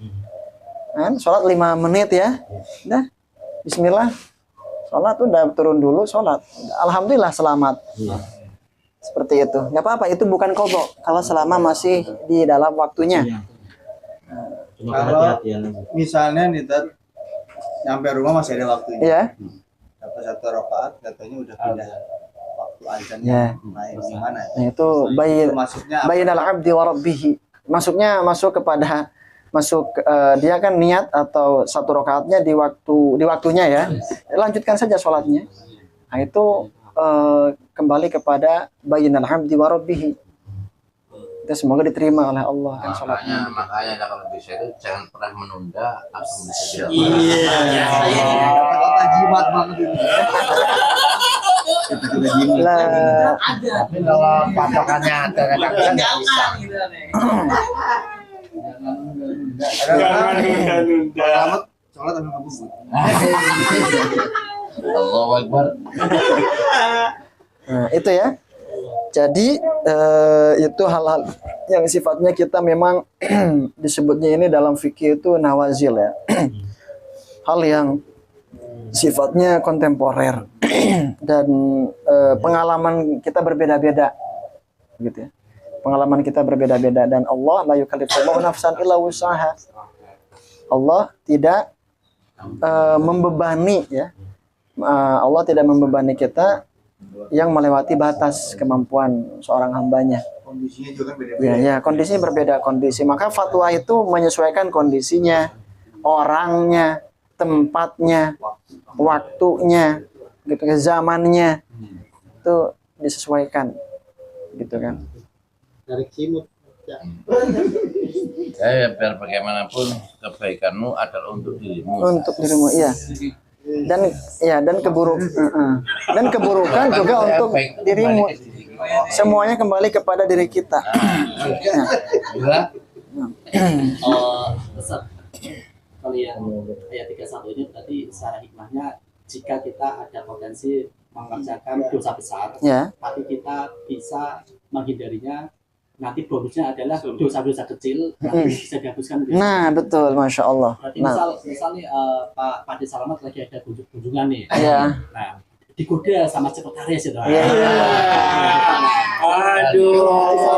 Kan sholat 5 menit ya. Udah. Bismillah. Sholat udah turun dulu sholat. Alhamdulillah selamat. Seperti itu. Nggak apa-apa, itu bukan qadha kalau selama masih di dalam waktunya. Cuma Kalau kehati-hatian aja. misalnya nih Tat, nyampe rumah masih ada waktunya. Ya. Dapat 1 rakaat katanya udah pindah waktu azannya. Ya. Nah, gimana? Nah, itu Itu maksudnya apa? bainal abdi wa rabbih. Masuk dia kan niat atau 1 rakaatnya di waktunya ya. Lanjutkan saja sholatnya. Nah, itu kembali kepada bainal abdi wa rabbih. Itu semoga diterima oleh Allah kan sholatnya. Makanya kalau bisa itu jangan pernah menunda langsung bisa dilakukan. Iya. Kata-kata jimat banget ini. Kata-kata jimat. Lah, Tapi kalau patokannya ada kadang-kadang nggak bisa. Jangan nunda-nunda. Selamat sholat ambil kabur. Allahu Akbar. nah, itu ya. Jadi itu hal-hal yang sifatnya kita memang disebutnya ini dalam fikih itu nawazil ya. Hal yang sifatnya kontemporer dan pengalaman kita berbeda-beda gitu ya. Pengalaman kita berbeda-beda dan Allah la yukallifullahu nafsan illa wus'aha. Allah tidak membebani ya. Allah tidak membebani kita yang melewati batas kemampuan seorang hambanya. Kondisinya juga kan beda-beda. Ya, ya, kondisinya berbeda kondisi. Maka fatwa itu menyesuaikan kondisinya, orangnya, tempatnya, waktunya, gitu, zamannya itu disesuaikan, gitu kan. Tarik simut. Ya, biar bagaimanapun kebaikanmu adalah untuk dirimu. Untuk dirimu, iya. Dan keburukan juga untuk dirimu. Semuanya kembali kepada diri kita. Bila Ustaz, kalian ayat 31 ini berarti secara hikmahnya jika kita ada potensi mengerjakan dosa besar, Ya. tapi kita bisa menghindarinya, nanti bonusnya adalah dosa-dosa kecil nanti bisa dihapuskan. Nah, betul, masya Allah. Berarti Nah, misal nih Pak Padi Salamat lagi ada kunjungan nih. ya. Nah, digoda sama sekretaris itu. Iya. Aduh. Bisa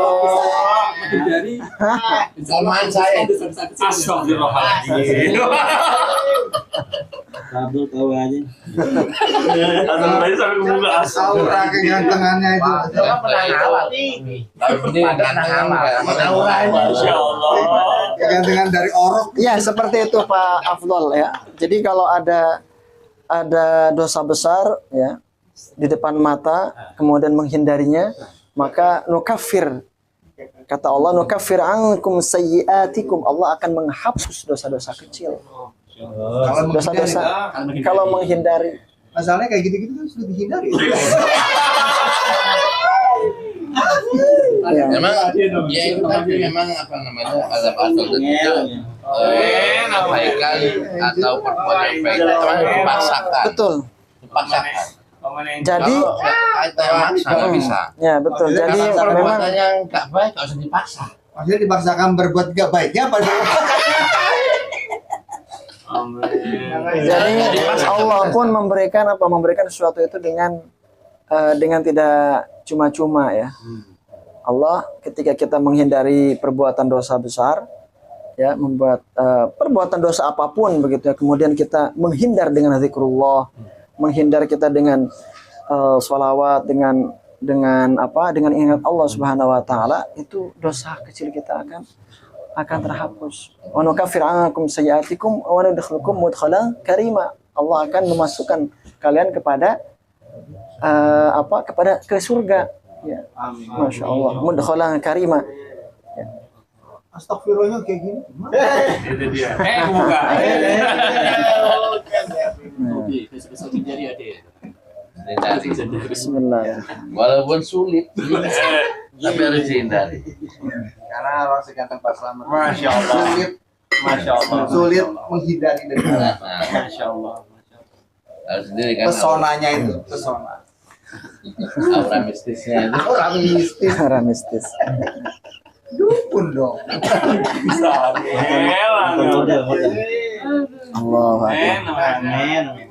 menghindari kelemahan saya. dosa-dosa kecil. Astagfirullahaladzim. Kabel tahu aja. Langsung tadi sampai kebuka. Aura kegantengannya itu. Coba pernah ngawal. Tapi ini ganteng Masya Allah. Kegantengan dari orok. Ya, seperti itu Pak Afdol ya. Jadi kalau ada dosa besar ya di depan mata, kemudian menghindarinya, maka nukaffir. Kata Allah, nukaffir ankum sayyiatikum. Allah akan menghapus dosa-dosa kecil. Kalau Dosa-dosa menghindari, kalau menghindari. masalahnya kayak gitu-gitu kan sudah dihindari. Ya. Memang ya itu tadi memang apa namanya ada pasal itu kebaikan atau perbuatan baik itu memang dipaksakan. Betul. Dipaksakan. Jadi Kalau kita yang maksa nggak bisa. ya betul. Jadi Kalau memang perbuatan yang nggak baik nggak usah dipaksa. Maksudnya dipaksakan berbuat gak baiknya apa? jadi Allah pun memberikan sesuatu itu dengan tidak cuma-cuma ya. Allah ketika kita menghindari perbuatan dosa besar, ya, membuat perbuatan dosa apapun begitu ya, kemudian kita menghindar dengan zikrullah, menghindar kita dengan sholawat, dengan ingat Allah Subhanahu wa taala, itu dosa kecil kita akan terhapus. Wa nukaffir 'ankum sayyi'atikum wa nudkhilukum mudkhalan karima. Allah akan memasukkan kalian kepada ke surga. Ya. Masya Allah, mudkhalan karima. Ya. Astagfirullahnya kayak gini. Itu dia. Bukan. Oke, besok-besok jadi ada. Hindari. Bismillah. Walaupun sulit, tapi harus dihindari. Karena orang seganteng Pak Slamet. Masya Allah. Sulit menghindari dari Nah, Masya Allah. harus sendiri kan. pesonanya itu, pesona. Aura mistisnya itu. Orang mistis Cara mistis. dukun dong. Model. Allah. Amin.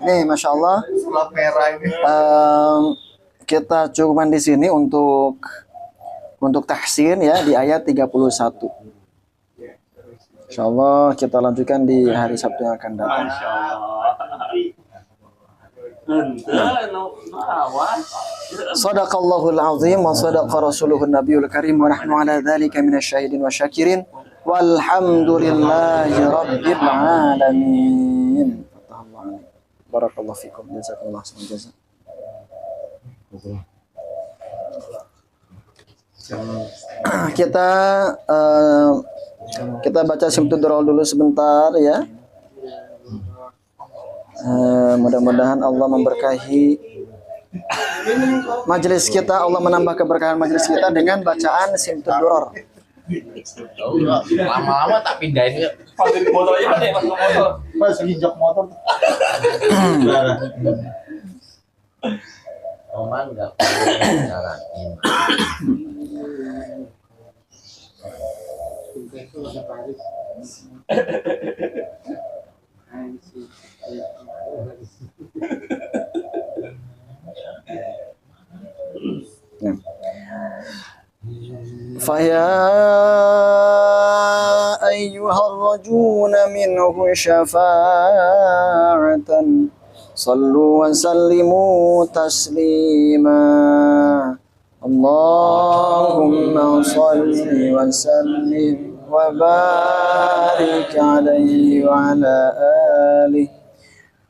Nih, Masya Allah. Sulap merah ini. Kita cukupan di sini untuk tahsin ya di ayat 31. Insyaallah kita lanjutkan di hari Sabtu yang akan datang. Masya Allah. Ente, awas. Sadaqallahul azim wa sadaqa rasuluhun nabiyul karim wa nahnu ala dzalika minasyahidin wa syakirin walhamdulillahi rabbil alamin. Barakallahu fikum. Jazakumullah khairan. Kita baca Simtudrol dulu sebentar ya. Mudah-mudahan Allah memberkahi majelis kita, Allah menambah keberkahan majelis kita dengan bacaan Simtudrol. Lama-lama tak pindahin ya. Pasir motornya ada yang masuk motor. Mas injak motor. Oman nggak perlu nyalain. فيا أيها الرجون منه شفاعة صلوا وسلموا تسليما اللهم صل وسلم وبارك عليه وعلى آله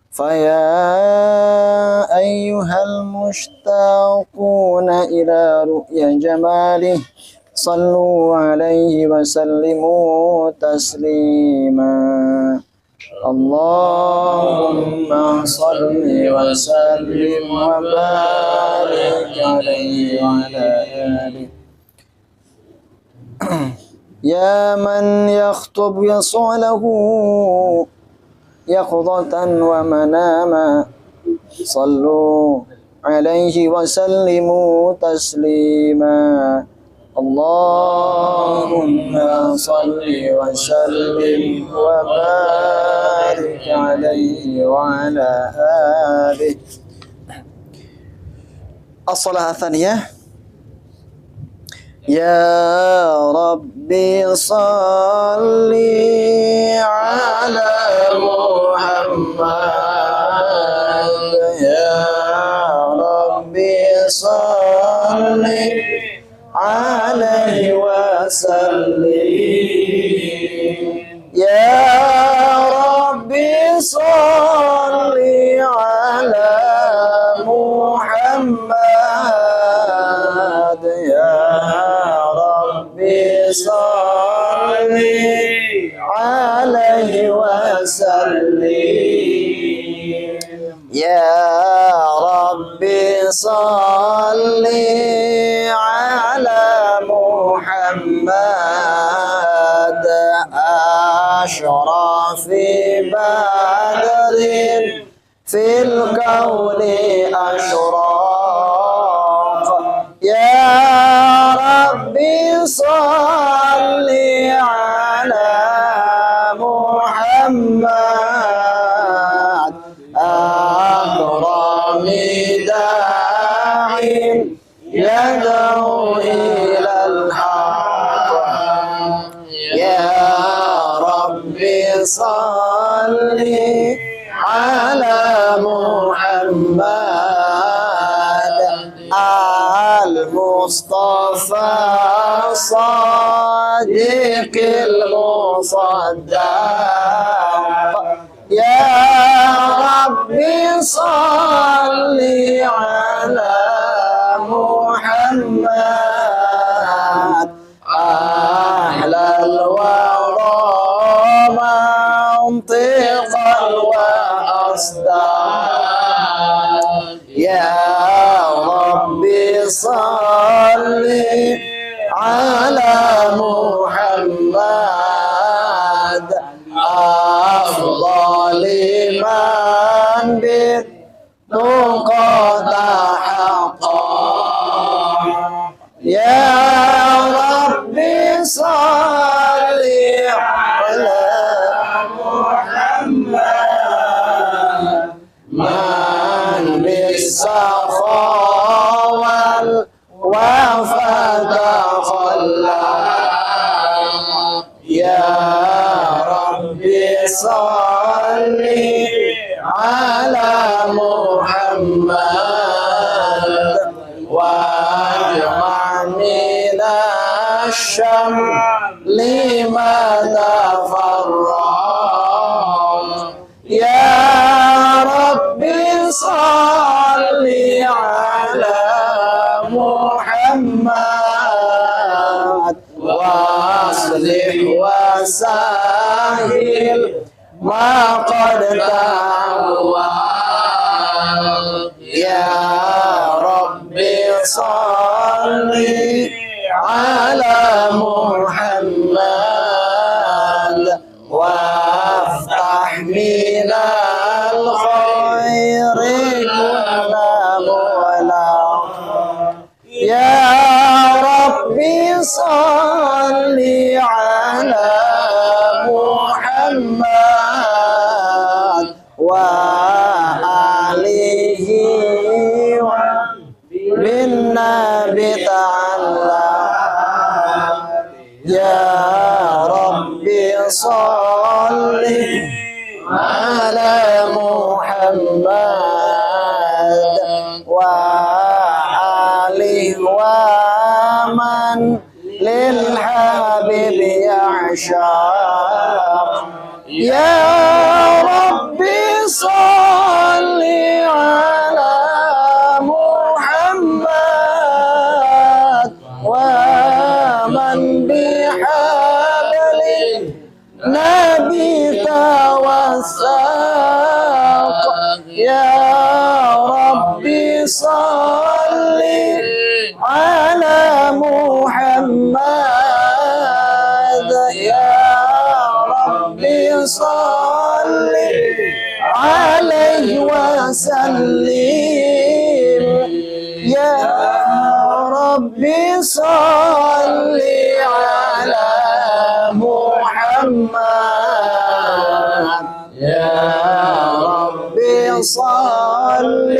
فيا أيها المشتاقون إلى رؤيا جماله صلوا عليه وسلموا تسليما اللهم صل وسلم وبارك عليه وعلى آله يا من يخطب يصعله يقظة ومناما صلوا عليه وسلموا تسليما اللهم صل وسلم وبارك عليه وعلى آله. الصلاة الثانية. يا ربي صل على محمد يا ربي صل عليه وسلم يا ربي صل على محمد يا ربي صل عليه وسلم يا ربي صل على محمد أشرف بدر في الكون أشراق يا ربي صل على محمد أكرم داع يدعو إلى المصطفى الصادق المصدق يا ربي صل على محمد أحلى الورى منطقا وأصداق يا ربي صل على محمد أفضل من بالتقى حقا يا ربي صل على محمد من بالسخاء والوفاء تخلق يا ربي صل على محمد واجمع من الشمل ما تفرق يا ربي صل على محمد واصلح وسهل ما قد تعوض يا ربي صل على محمد وافتح من الخير كل مغلق يا ربي صل على محمد وآله بالنبي تعلق يا ربي صل على محمد وآله ومن للحبيب يعشق يا ربي صل على محمد ومن بحبل النبي توثق يا ربي صل على محمد يا ربي صل عليه وسلم يا ربي صل على محمد يا ربي صل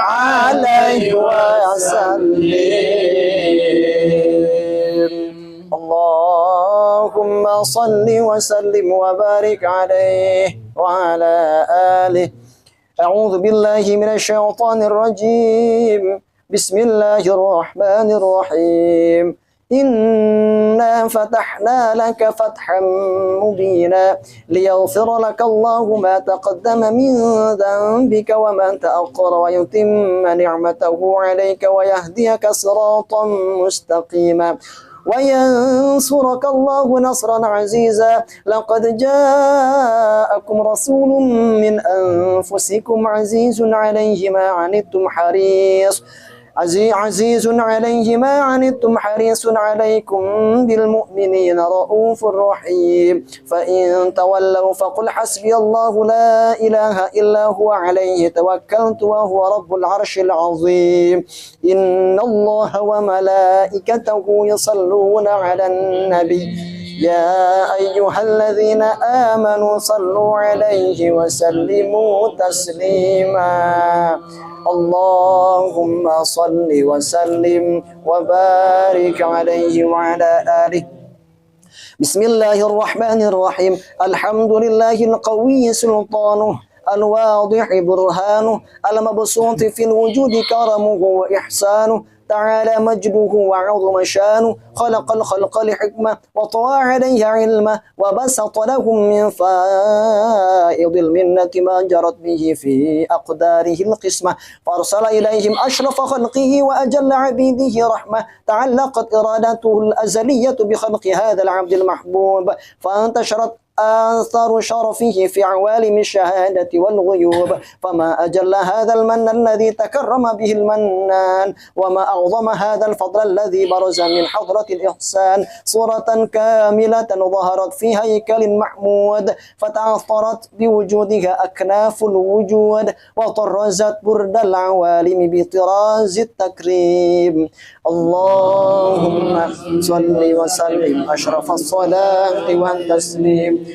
عليه وسلم اللهم صل وسلم وبارك عليه وعلى آله أعوذ بالله من الشيطان الرجيم بسم الله الرحمن الرحيم إنا فتحنا لك فتحا مبينا ليغفر لك الله ما تقدم من ذنبك وما تأخر ويتم نعمته عليك ويهديك صراطا مستقيما وينصرك الله نصرا عزيزا لقد جاءكم رسول من أنفسكم عزيز عليه ما عنتم عزيز عليه ما عنتم حريص عليكم بالمؤمنين رؤوف رحيم فإن تولوا فقل حسبي الله لا إله إلا هو عليه توكلت وهو رب العرش العظيم إن الله وملائكته يصلون على النبي يا أيها الذين آمنوا صلوا عليه وسلموا تسليما اللهم صل وسلم وبارك عليه وعلى آله بسم الله الرحمن الرحيم الحمد لله القوي سلطانه الواضح برهانه المبسوط في الوجود كرمه وإحسانه تعالى مجده وعظم شانه خلق الخلق لحكمة وطوى عليه علمه وبسط لهم من فائض المنة ما جرت به في أقداره القسمة فأرسل إليهم أشرف خلقه وأجل عبيده رحمة تعلقت إرادته الأزلية بخلق هذا العبد المحبوب فانتشرت آثار شرفه في عوالم الشهادة والغيوب فما أجل هذا المن الذي تكرم به المنان وما أعظم هذا الفضل الذي برز من حضرة الإحسان صورة كاملة ظهرت في هيكل محمود فتعثرت بوجودها أكناف الوجود وطرزت برد العوالم بطراز التكريم اللهم صل وسلم أشرف الصلاة والتسليم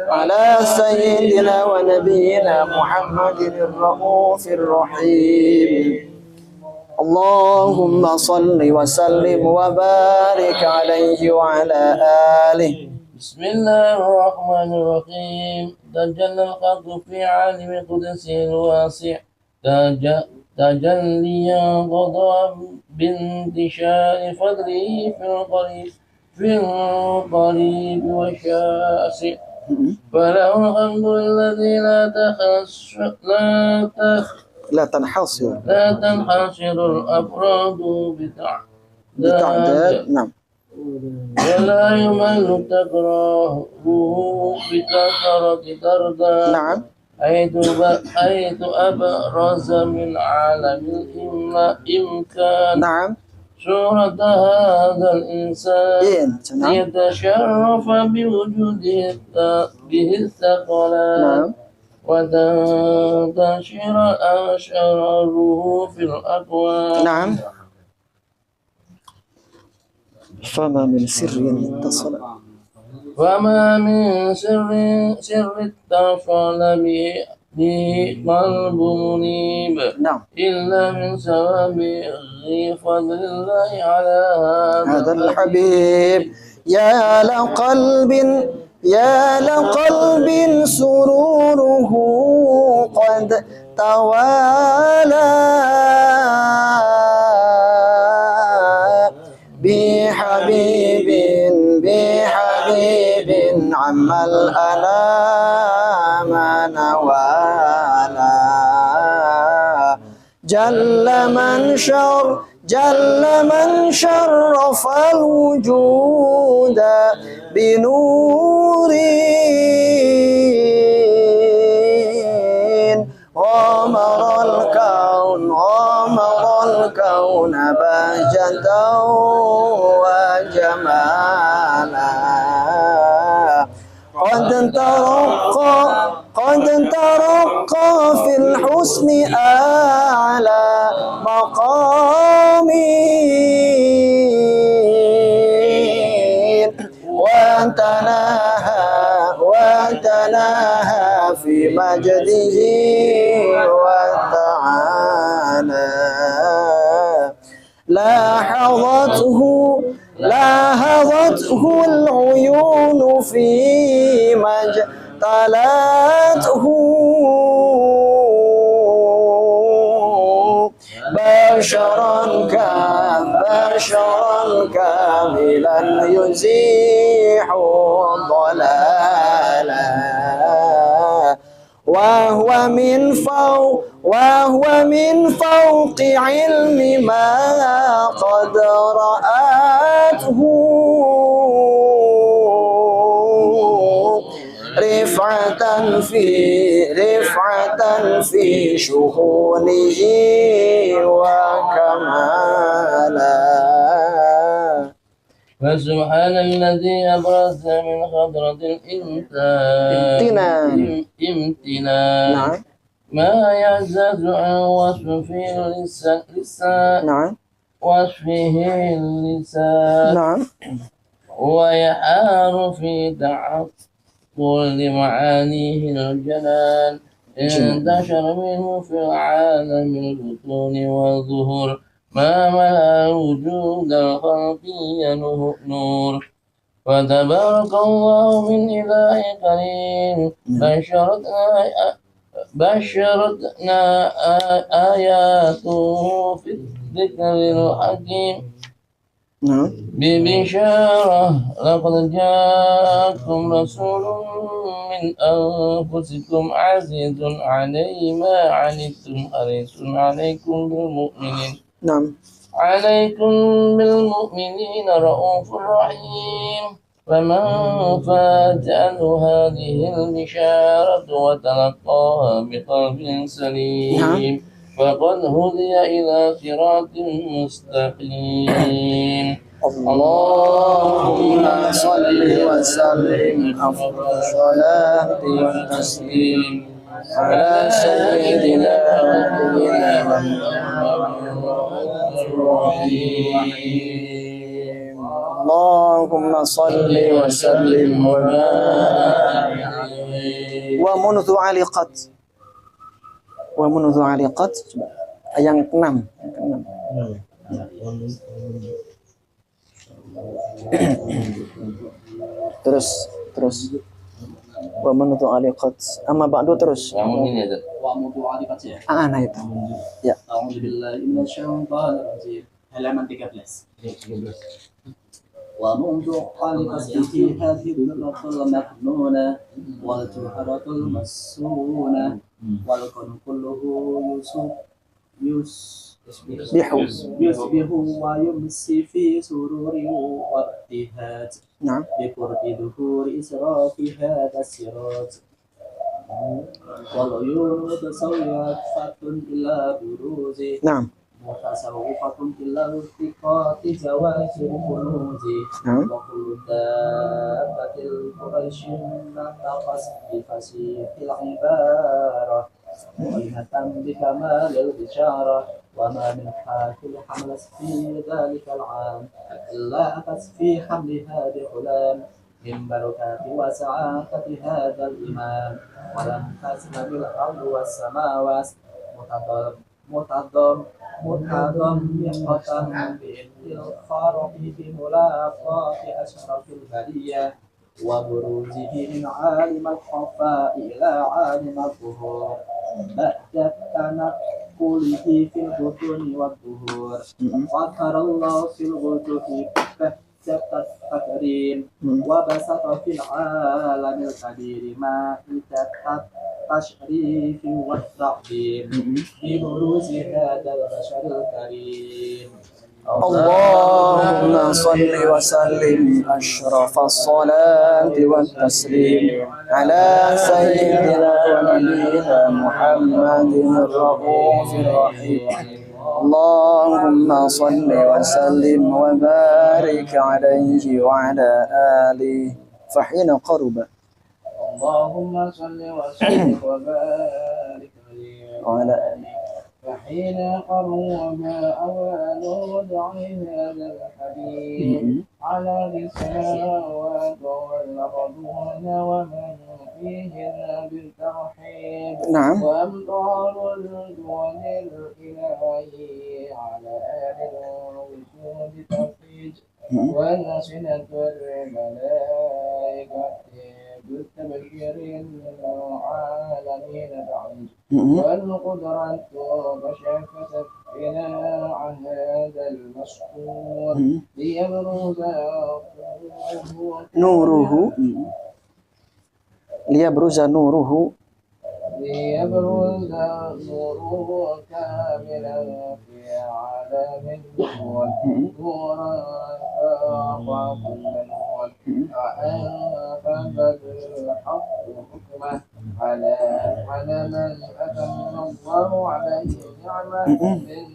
على سيدنا ونبينا محمد الرؤوف الرحيم اللهم صل وسلم وبارك عليه وعلى آله بسم الله الرحمن الرحيم تجلى الخلق في عالم قدسه الواسع تجليا قضى بانتشار فضله في القريب والشاسع فله الحمد الذي لا تنحصر لا تنحصر الأفراد بتعداد نعم ولا يمل تكرهه بكثرة تردى نعم حيث أبرز من عالم الإمكان نعم صورة هذا الإنسان نعم ليتشرف بوجوده به الثقلان نعم وتنتشر أشراره في الأكوان نعم فما من سر اتصل وما من سر اتصل به قلب منيب نعم إلا من سوابغ فضل الله على هذا الحبيب يا لقلب سروره قد توالى بحبيب عم الأنام نوالا جل من شرف الوجود بنور غمر الكون بهجة وجمالا قد ترقى في الحسن أعلى مقام وتناهى في مجده وتعالى لاحظته العيون في مجتلته بشرا كاملا يزيح الضلالا وهو من فوق علم ما قد رآته رفعة في شؤونه وكمالا فسبحان الذي أبرز من خضرة الامتنان نعم ما يعزز عن وصفه اللسان نعم نعم ويحار في تعطل معانيه الجنان انتشر منه في العالم البطون والظهور ما ملا وجود الخلقي نور فتبارك الله من إله كريم بشرتنا آياته في الذكر الحكيم نعم. ببشارة لقد جاءكم رسول من أنفسكم عزيز عليه ما عنتم حريص نعم. عليكم بالمؤمنين رؤوف رحيم فمن فات عنه هذه البشارة وتلقاها بقلب سليم فقد هدي إلى صراط مستقيم اللهم صل وسلم أفضل الصلاة والتسليم على سيدنا ونبينا محمد الرحيم. اللهم صل وسلم وبارك عليه. ومنذ علقت yang keenam. terus wa manatu aliqat amma ba'du terus Kamu ini ada Wa mutu'alikat ya. nah itu ya. A'udzubillahi minasyaitonir rajim. Halaman 13. ومنذ خلقت في هذه الأرض المكنونة والجوهرة المسونة والكون كله يسبح ويمسي في سرور وابتهاج نعم. بقرب ظهور إسراف هذا السراج والعيون متسوقة إلى بروزه نعم. متصوفة إلى التقاط زواج الكنوز وكل دابة القريش نطقت بفصيح العبارة مؤينة بكمال البشارة وما من حاكل حملت في ذلك العام إلا أتت في حملها بغلام من بركات وسعادة هذا الإمام ولم تسلم الأرض والسماوات متضمحة بالخرق بملاقاة أشرف البرية وبروزه من عالم الخفاء إلى عالم الظهور بعد تنقله في البطون والظهور ذكر الله في الغدو التكريم وبسط في العالم الكبير مائدة التشريف والتعظيم ببروز هذا البشر الكريم. اللهم صل وسلم أشرف الصلاة والتسليم على سيدنا ونبينا محمد الرؤوف الرحيم. اللهم صل وسلم وبارك عليه وعلى آله فحين قرب. اللهم صل وسلم وبارك عليه وعلى آله فحين قرب أوان وضع هذا الحديث على السماوات والأرضون ومن فيهن بالترحيب نعم. وأمطار الرضوان الإلهي على آل الوجود تفيج ونسنة الملائكة بالتبشير العالمين بعيد والقدرة كشفت بناء هذا المسطور ليبرز نوره ليبرز نوره كاملا في عالم ونورا وأنفذ الحق حكمه على من أتم الله عليه نعمة من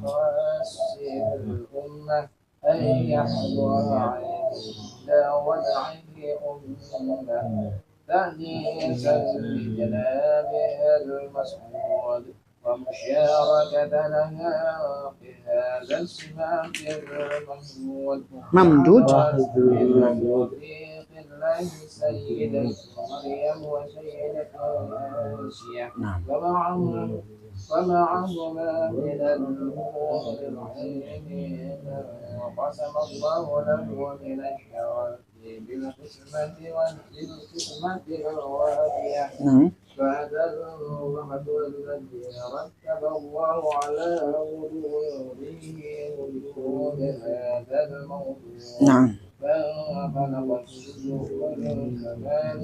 خواص الأمة أن يحضر عند ودعه أمه تهديسا لجنابه المسعود ومشاركة لها في هذا السمات المحمود ممدود الله سيدة مريم وسيدة آسيا ومعهما من النور العين قسم الله له من الشرف بالقسمة والوافية فهذا الرحمة والذي رتب الله على ظهورهم هذا الموضوع نعم. فانفلق الجزء والكمال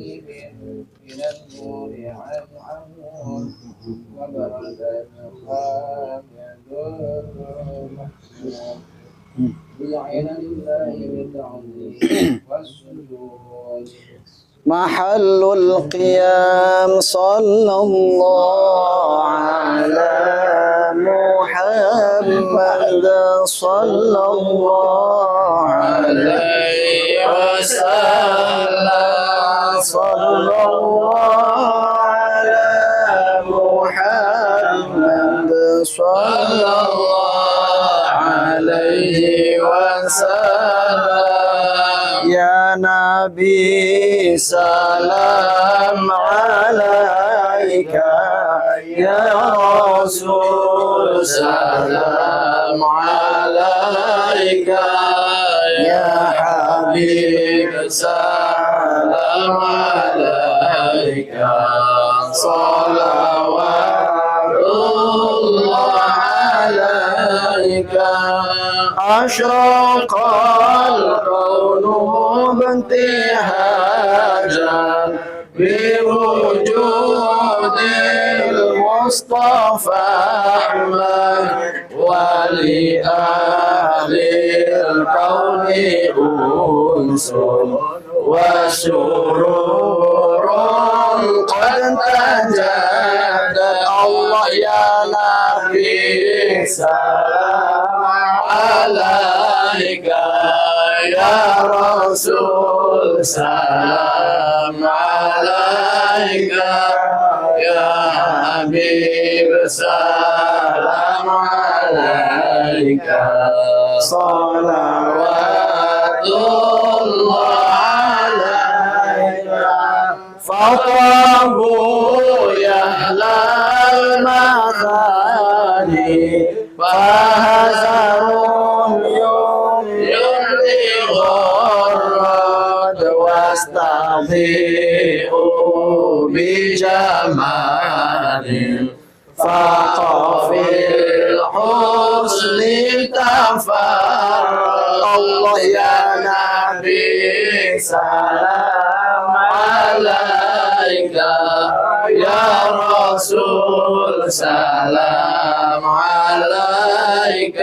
من النور عن وبرز المقام بالعين لله بالتعظيم والسجود محل القيام صلى الله على محمد صلى الله عليه وسلم صلى الله على محمد صلى الله عليه وسلم يا نبي سلام عليك يا رسول سلام عليك يا حبيب سلام عليك صلوات الله عليك أشرق الكون بانتهاجا بوجود المصطفى أحمد ولأهل الكون أنس وسرور قد تجدد الله يا نبي سلام عليك يا رسول سلام عليك يا حبيب سلام عليك صلوات الله عليك فطره يهلى المثاني فهزرهم يبلغ الرد واستضيء بجمال فاق في الحسن تفرد الله يا نبي سلام عليك يا رسول سلام عليك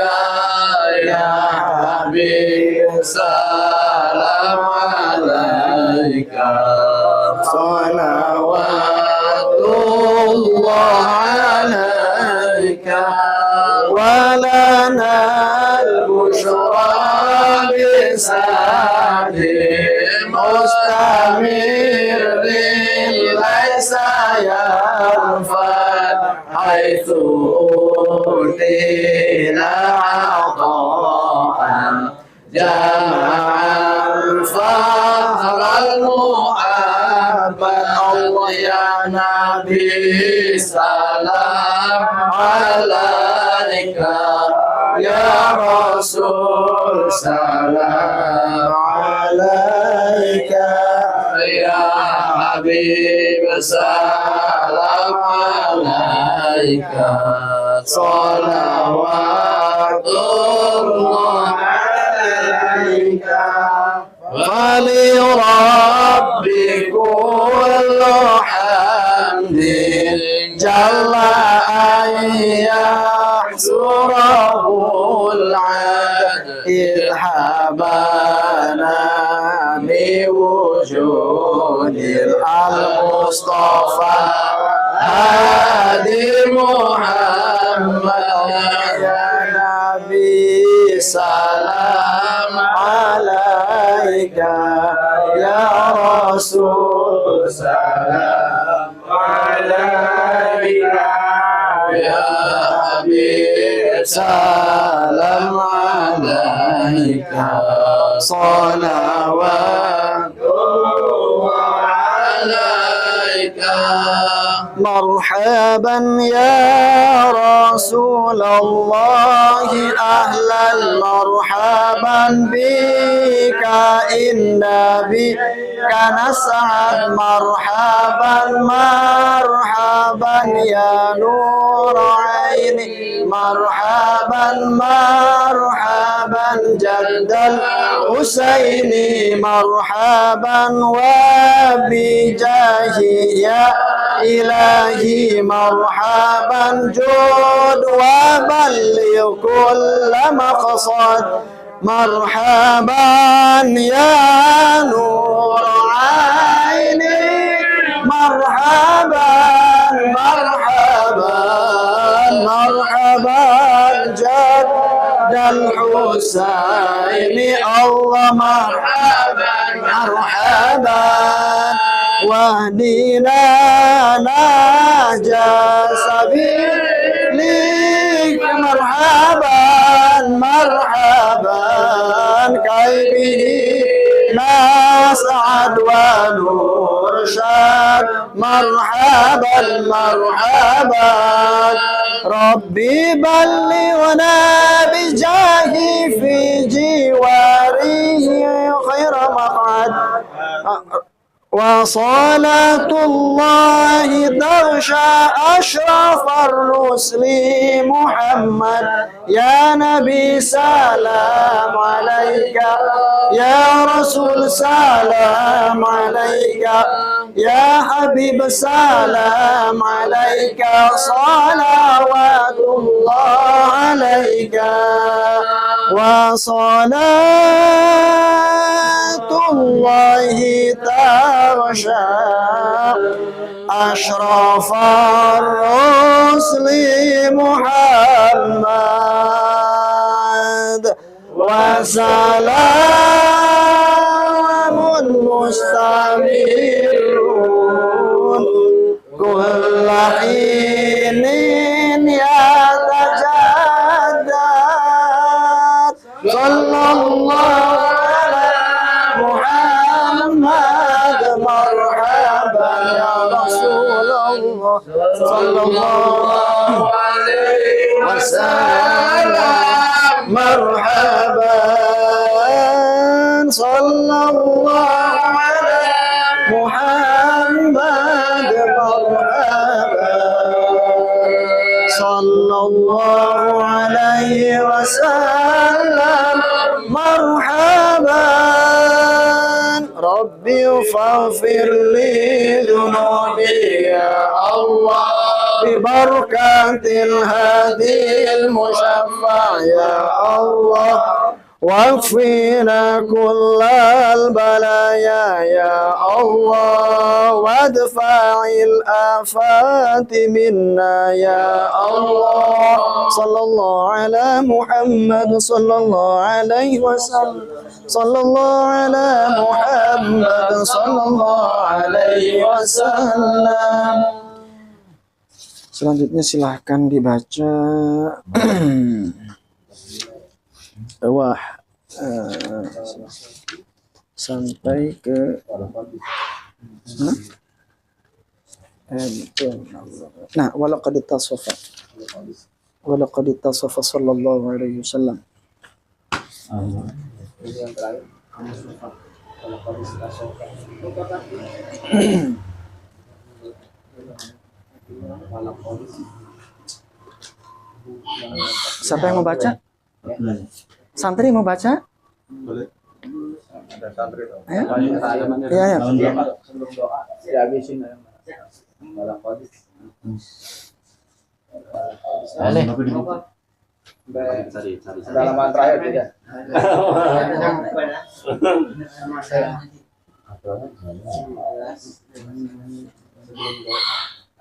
يا حبيب سلام عليك صلوات الله عليك ولنا البشرى بسعد مستمر ليس ينفد حيث أوتينا عطاء جمع الفخر المحبب الله يا نبي سلام عليك يا رسول سلام عليك يا حبيب سلام عليك صلوات الله عليك فلربي كل حمد جل أن يحصره العد إذ حبانا بوجود المصطفى هادي محمد يا نبي سلام عليك يا رسول سلام عليك يا حبيب سلام عليك صلوات الله عليك مرحبا يا رسول الله أهلا مرحبا بك إن بك نسعد مرحبا مرحبا يا نور عيني مرحبا مرحبا جد الحسين مرحبا وبجاه يا إلهي مرحبا جود وبلغ كل مقصد مرحبا يا نور عيني مرحبا مرحبا مرحبا جد الحسين الله مرحبا مرحبا واهدنا نهج سبيلك مرحبا مرحبا كي به نسعد ونرشد مرحبا مرحبا ربي بلغنا بجاهي في جواره خير مقعد وصلاة الله تغشى أشرف الرسل محمد يا نبي سلام عليك يا رسول سلام عليك يا حبيب سلام عليك صلوات الله عليك وصلاة الله تغشى أشرف الرسل محمد وسلام مستمر كل حين يتجدد صلى الله على محمد مرحبا يا رسول الله صلى الله عليه وسلم مرحبا صلى الله على محمد مرحبا صلى الله عليه وسلم مرحبا ربي فاغفر لي ذنوبي يا الله ببركة الهادي المشفع يا الله واكفينا كل البلايا يا الله وادفع الآفات منا يا الله صلى الله على محمد صلى الله عليه وسلم صلى الله على محمد صلى الله عليه وسلم. Selanjutnya silahkan dibaca Wah sampai ke nah walaqad ittasafa sallallahu alaihi wasallam. Siapa yang mau baca? Santri mau baca? Boleh. Ada santri tuh. Ayo. Iya, ya. Sebelum doa dihabisin ya. Malah kodis. Halaman terakhir tidak.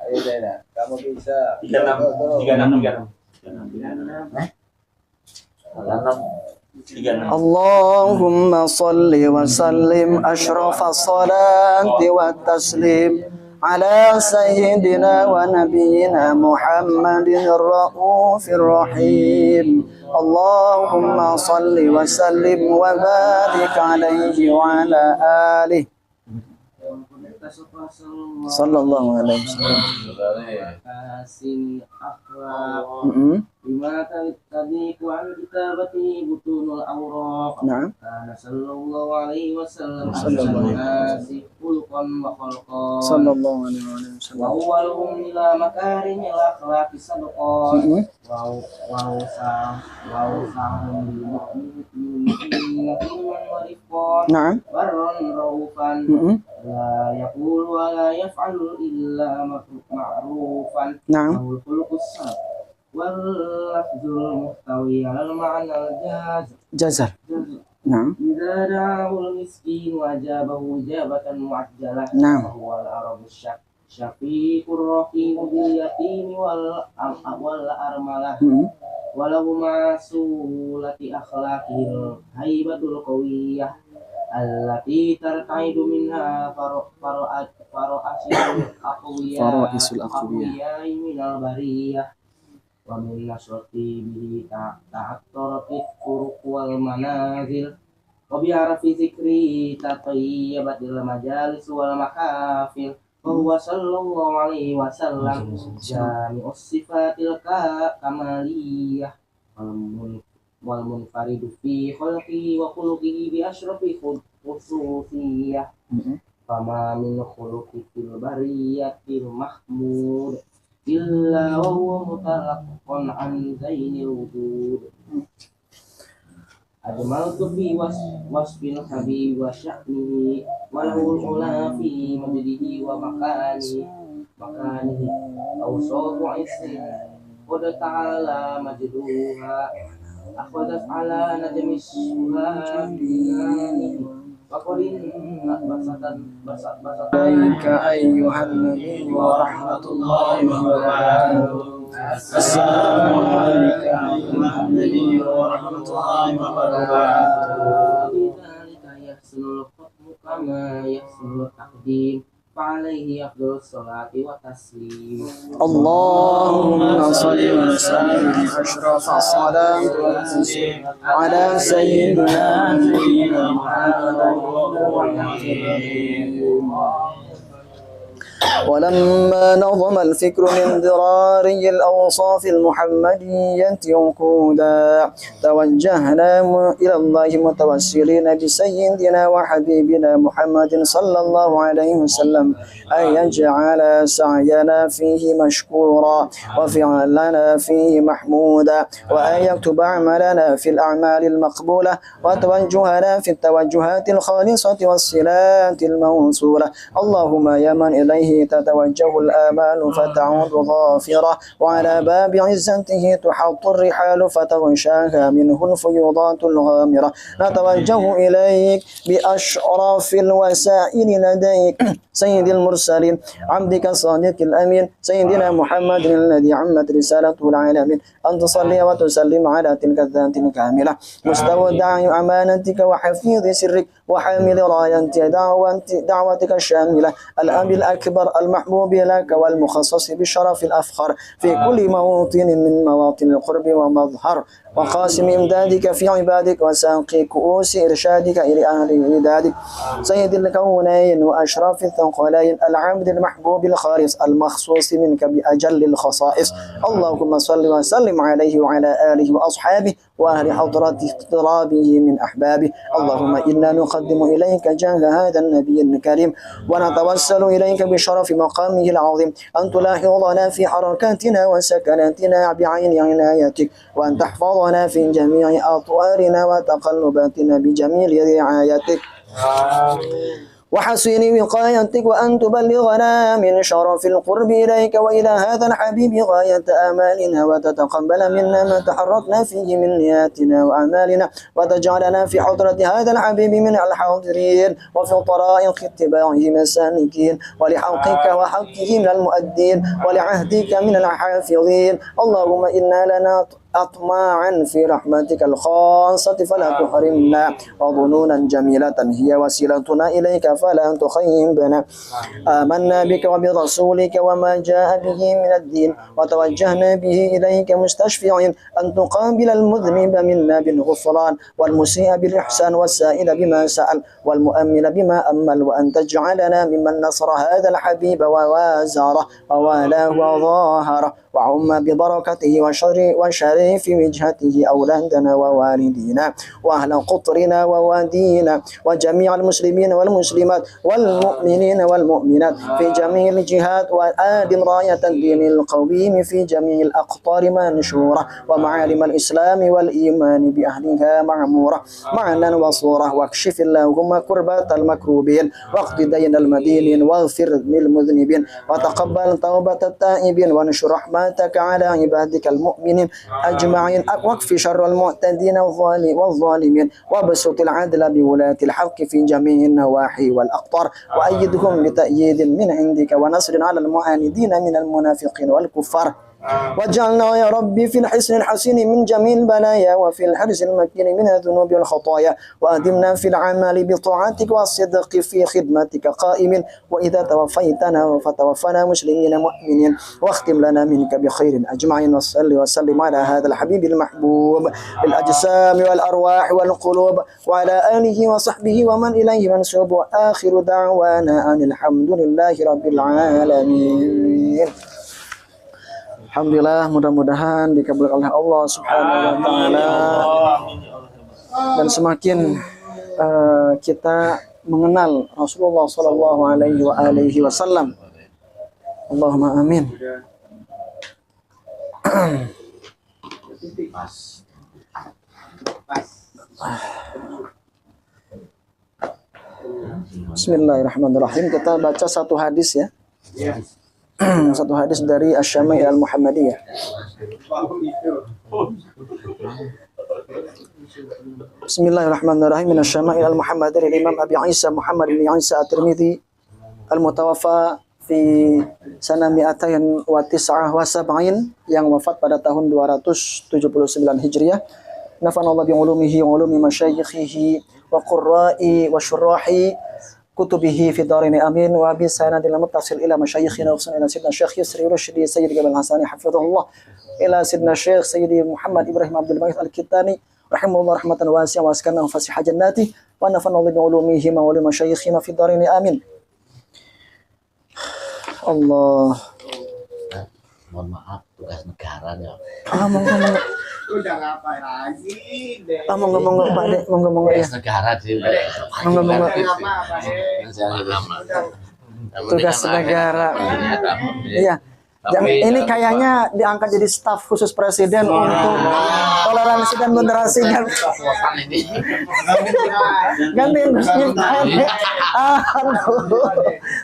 Ayo Dena, kamu bisa. 36. Allahumma salli wa sallim asyrafas salati wa taslim ala sayyidina wa nabiyyina Muhammadin ar-raufir rahim. Allahumma salli wa sallim wa barik alaihi wa ala alihi Mustafa sallallahu alaihi wasallam. Kasim akhlak Mm-mm. bima tadi kuan kita bati butunul awraq. Nah, Kana sallallahu alaihi wasallam Sallallahu nasi khuluqan wa khalqan sallallahu alaihi wa wasallam. awwaluhum ila makarimil akhlaqi sadaqan Mm-mm. wa usahum bil mu'minina wa rifqan Nah, barran raufan mm-mm. la yaqulu wa la yaf'alu illa ma'rufan Nah, lahu khuluqus salih wal lafzul muhtawi al ma'na al jazar. Nah, idza da'ahu al miskin wa ajabahu ijabatan mu'ajjalah Naam. wa huwa al arabu syafiqur rahim bil yatim wal armalah mm-mm. walau masulati akhlaqil haibatul qawiyah allati tartaidu minha faro'asul Fara'isul aqwiyah. aqwiyah minal bariyah wa min nasrati bihi ta'attaratit turuq wal manazil wa bi'arafi zikri tatayyabatil majalis wal makafil wa huwa sallallahu alaihi wasallam jami'us sifatil kamaliyah wal munfaridu fi khalqi wa khuluqihi bi asyrafi khususiyah Mm-mm. fama min khuluqi fil bariyatil mahmud illa wa huwa mutalaqqan an zainil wujud ajmaltu fi wasfil habib wa sya'nihi wa lahul ula fi majdihi wa makanihi awsatu isri qad ta'ala majduha akhadat ala najmi syuhani faqadin basatan عليك أيها النبي ورحمة الله وبركاته. السلام عليك أيها النبي ورحمة الله وبركاته. بذلك يحسن الحكم كما يحسن التقديم فعليه أفضل الصلاة والتسليم اللهم صل وسلم أشرف الصلاة والتسليم على سيدنا نبينا محمد. ولما نظم الفكر من ضراري الأوصاف المحمدية عنقودا توجهنا إلى الله متوسلين بسيدنا وحبيبنا محمد صلى الله عليه وسلم أن يجعل سعينا فيه مشكورا وفعلنا فيه محمودا وأن يكتب عملنا في الأعمال المقبولة وتوجهنا في التوجهات الخالصة والصلات الموصولة. اللهم يا من إليه تتوجه الآمال فتعود ظافرة وعلى باب عزته تحط الرحال فتغشاها منه الفيوضات الغامرة نتوجه إليك بأشرف الوسائل لديك سيد المرسلين عبدك الصادق الأمين سيدنا محمد الذي عمت رسالته العالمين أن تصلي وتسلم على تلك الذات الكاملة مستودع أمانتك وحفيظ سرك وحامل راية دعوتك الشاملة الأب الأكبر المحبوب لك والمخصص بالشرف الأفخر في كل موطن من مواطن القرب ومظهر وقاسم إمدادك في عبادك وساقي كؤوس إرشادك إلى أهل ودادك سيد الكونين وأشراف الثقلين العبد المحبوب الخالص المخصوص منك بأجل الخصائص. اللهم صل وسلم عليه وعلى آله وأصحابه وأهل حضرة اقترابه من أحبابه. اللهم إنا نقدم إليك جاه هذا النبي الكريم ونتوسل إليك بشرف مقامه العظيم أن تلاحظنا في حركاتنا وسكناتنا بعين عنايتك وأن تحفظنا في جميع أطوارنا وتقلباتنا بجميل رعايتك وحسن وقايتك وأن تبلغنا من شرف القرب إليك وإلى هذا الحبيب غاية آمالنا وتتقبل منا ما تحركنا فيه من نياتنا وأعمالنا وتجعلنا في حضرة هذا الحبيب من الحاضرين وفي طرائق اتباعه مسالكين ولحقك وحقه من المؤدين ولعهدك من الحافظين. اللهم إنا لنا أطماعا في رحمتك الخاصة فلا تحرمنا وظنونا جميلة هي وسيلتنا إليك فلا تخيبنا آمنا بك وبرسولك وما جاء به من الدين وتوجهنا به إليك مستشفعين أن تقابل المذنب منا بالغفران والمسيء بالإحسان والسائل بما سأل والمؤمل بما أمل وأن تجعلنا ممن نصر هذا الحبيب ووازره ووالاه وظاهره وعم ببركته وشريف وجهته أولادنا ووالدينا وأهل قطرنا ووادينا وجميع المسلمين والمسلمات والمؤمنين والمؤمنات في جميع الجهات وآدم راية الدين القويم في جميع الأقطار منشورة ومعالم الإسلام والإيمان بأهلها معمورة معنا وصورة واكشف اللهم كربات المكروبين واقض دين المدينين واغفر للمذنبين وتقبل توبة التائبين وانشر رحمتك على عبادك المؤمنين أجمعين واكف شر المعتدين والظالمين وابسط العدل بولاة الحق في جميع النواحي والأقطار وأيدهم بتأييد من عندك ونصر على المعاندين من المنافقين والكفار واجعلنا يا ربي في الحسن الحسين من جميع البلايا وفي الحرز المكين من الذنوب والخطايا وأدمنا في العمل بطاعتك والصدق في خدمتك قائمين وإذا توفيتنا فتوفنا مسلمين مؤمنين واختم لنا منك بخير أجمعين وصل وسلم على هذا الحبيب المحبوب بالأجسام والأرواح والقلوب وعلى آله وصحبه ومن إليه منسوب وآخر دعوانا أن الحمد لله رب العالمين. Alhamdulillah, mudah-mudahan dikabulkan oleh Allah Subhanahu wa taala dan semakin kita mengenal Rasulullah sallallahu alaihi wasallam. Allahumma amin. Bismillahirrahmanirrahim. Kita baca satu hadis ya. Satu hadis dari Asy-Syama'il Al-Muhammadiyah. Bismillahirrahmanirrahim. Min Asy-Syama'il Al-Muhammadiyah Imam Abi Isa Muhammad bin Isa At-Tirmidzi al-Mutawaffa fi sana 279 yang wafat pada tahun 279 Hijriah. Nafanallahu bi ulumihi wa ulumi masyayikhihi wa qurra'i wa syurrahi kutubihi fi darini amin wa bi sanadil muttasil ila masyayikhina wa ila sidna Syekh Yusri Rusydi Sayyid Jabal Hasani hafizahullah ila sidna Syekh Sayyidi Muhammad Ibrahim Abdul Malik Al-Kittani rahimahullah rahmatan wasi'ah wa askanahu fasiha jannati wa nafa'ana bi ulumihi wa ulumi masyayikhina fi darini amin. Allah. Mohon maaf, tugas negara ya. Udah ngapain lagi deh. Monggo Pak Dek, monggo ya. Tugas negara sih. Monggo. Tugas negara. Iya. Tapi, Ini kayaknya diangkat jadi staf khusus presiden untuk toleransi dan moderasi kan. Gantiin Gus Miftah. Aduh.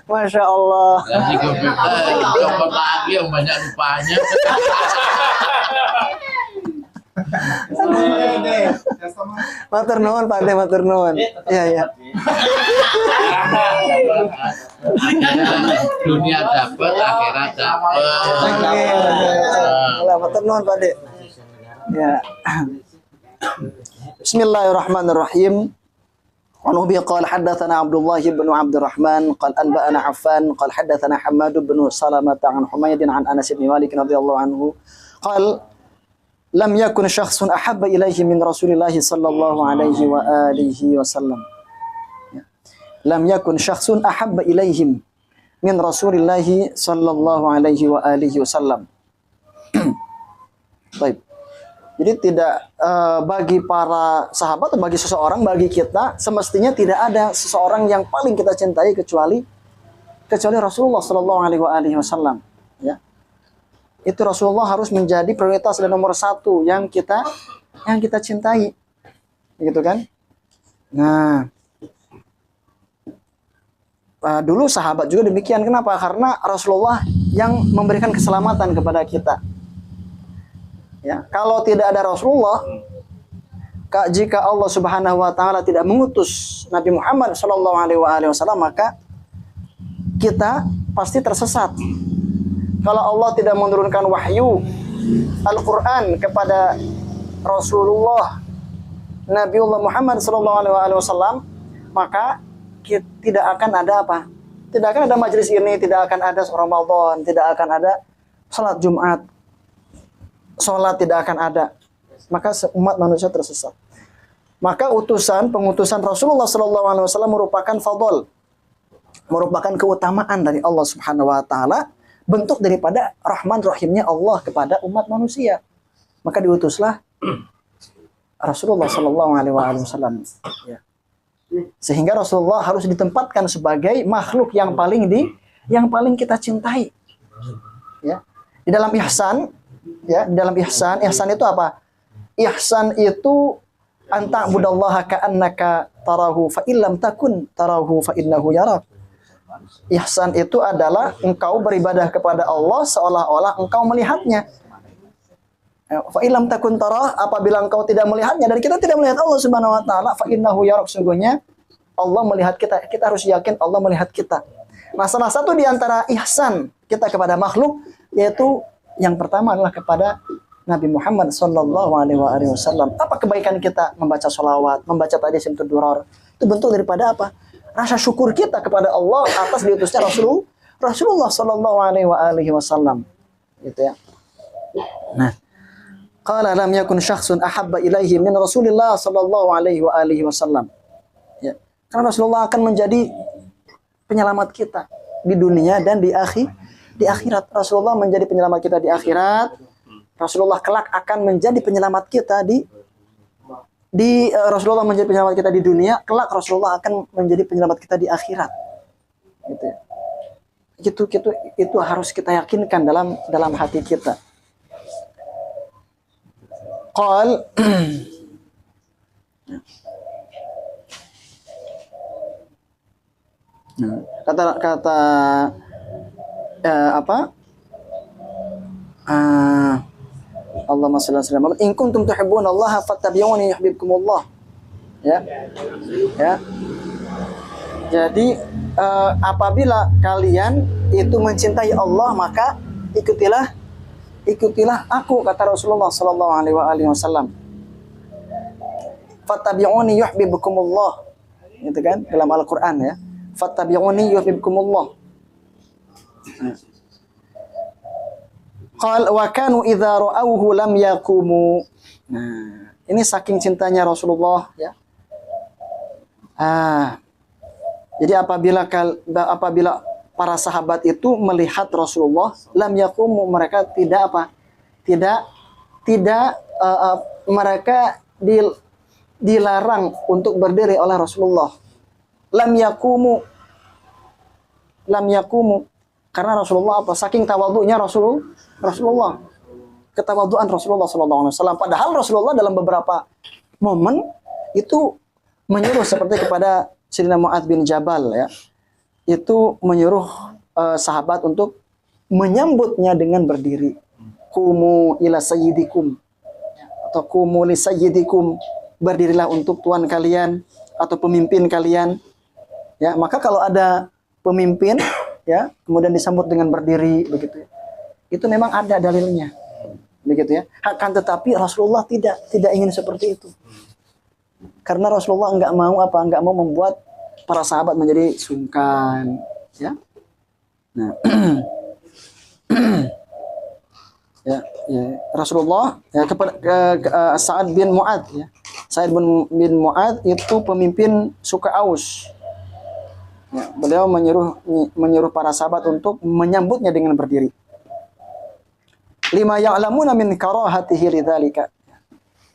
Masya Allah. Ganti komputer lagi yang banyak rupanya. Matur nuwun Pak De, matur nuwun. Iya. Dunia dapat, akhirat dapat. Alhamdulillah, matur nuwun Pak De. Ya. Bismillahirrahmanirrahim. An Abi qala haddatsana Abdullah bin Abdurrahman qala anba'ana Affan qala haddatsana Hammad bin Salamah an Humayd an Anas bin Malik radhiyallahu anhu qala lam yakun syakhsun ahabba ilaihi min Rasulillah sallallahu alaihi wa alihi wasallam. Lam yakun syakhsun ahabba ilaihim min Rasulillah sallallahu alaihi wa alihi wasallam. Baik. Jadi tidak bagi para sahabat atau bagi seseorang, bagi kita semestinya tidak ada seseorang yang paling kita cintai kecuali Rasulullah sallallahu alaihi wasallam, ya. Itu Rasulullah harus menjadi prioritas dan nomor satu yang kita cintai, gitu kan? Nah, dulu sahabat juga demikian. Kenapa? Karena Rasulullah yang memberikan keselamatan kepada kita. Ya, kalau tidak ada Rasulullah, jika Allah Subhanahu wa taala tidak mengutus Nabi Muhammad sallallahu alaihi wasallam, maka kita pasti tersesat. Kalau Allah tidak menurunkan wahyu Al-Quran kepada Rasulullah Nabiullah Muhammad SAW, maka tidak akan ada apa? Tidak akan ada majelis ini, tidak akan ada Ramadan, tidak akan ada salat Jumat, salat tidak akan ada. Maka umat manusia tersesat. Maka pengutusan Rasulullah SAW merupakan fadl, merupakan keutamaan dari Allah Subhanahu Wa Taala, bentuk daripada Rahman Rahimnya Allah kepada umat manusia. Maka diutuslah Rasulullah SAW. Ya. Sehingga Rasulullah harus ditempatkan sebagai makhluk yang paling kita cintai. Ya. Di dalam ihsan, ya, di dalam ihsan itu apa? Ihsan itu anta budallaha ka'annaka tarahu fa illam takun tarahu fa innahu yarak. Ihsan itu adalah engkau beribadah kepada Allah seolah-olah engkau melihatnya. Fa illam takun tarah, apabila engkau tidak melihatnya, dan kita tidak melihat Allah Subhanahu Wa Taala, fa innahu yarak, sungguhnya Allah melihat kita. Kita harus yakin Allah melihat kita. Nah, salah satu di antara ihsan kita kepada makhluk, yaitu yang pertama adalah kepada Nabi Muhammad SAW. Apa kebaikan kita? Membaca sholawat, membaca tahiyyatul durar. Itu bentuk daripada apa? Rasa syukur kita kepada Allah atas diutusnya Rasulullah SAW. Gitu ya. Nah, qala lam yakun syakhsun ahabba ilaihi min Rasulillah SAW. Ya. Karena Rasulullah akan menjadi penyelamat kita di dunia dan di akhirat. Rasulullah menjadi penyelamat kita di akhirat. Rasulullah kelak akan menjadi penyelamat kita Rasulullah menjadi penyelamat kita di dunia, kelak Rasulullah akan menjadi penyelamat kita di akhirat. Gitu ya. Itu harus kita yakinkan dalam hati kita. Qal kata Allahumma shalli ala sayyidina Muhammad, in kuntum tuhibbunallaha fattabi'uni yuhibbukumullah. Ya. Ya. Jadi apabila kalian itu mencintai Allah, maka ikutilah aku, kata Rasulullah sallallahu alaihi wasallam. Fattabi'uni yuhibbukumullah. Gitu kan dalam Al-Qur'an ya. Fattabi'uni yuhibbukumullah. Qal wa kanu idza ra'awhu lam yaqumu. Nah, ini saking cintanya Rasulullah ya. Jadi apabila para sahabat itu melihat Rasulullah, lam yaqumu, mereka mereka dilarang untuk berdiri oleh Rasulullah. Lam yaqumu. Karena Rasulullah apa? Saking tawadhu'nya Rasulullah. Ketawadhu'an Rasulullah SAW. Padahal Rasulullah dalam beberapa momen itu menyuruh seperti kepada Sayyidina Mu'adz bin Jabal ya. Itu menyuruh sahabat untuk menyambutnya dengan berdiri. Qumu ila sayyidikum. Atau qumu li sayyidikum. Berdirilah untuk tuan kalian atau pemimpin kalian. Ya, maka kalau ada pemimpin ya, kemudian disambut dengan berdiri begitu ya. Itu memang ada dalilnya. Begitu ya. Akan tetapi Rasulullah tidak ingin seperti itu. Karena Rasulullah enggak mau membuat para sahabat menjadi sungkan, ya. Nah, ya, Rasulullah ya kepada Sa'ad bin Mu'adz ya. Sa'ad bin Mu'adz itu pemimpin suku Aus. Ya, beliau menyuruh para sahabat untuk menyambutnya dengan berdiri. Lima ya'lamuna min karahatihi lidzalika.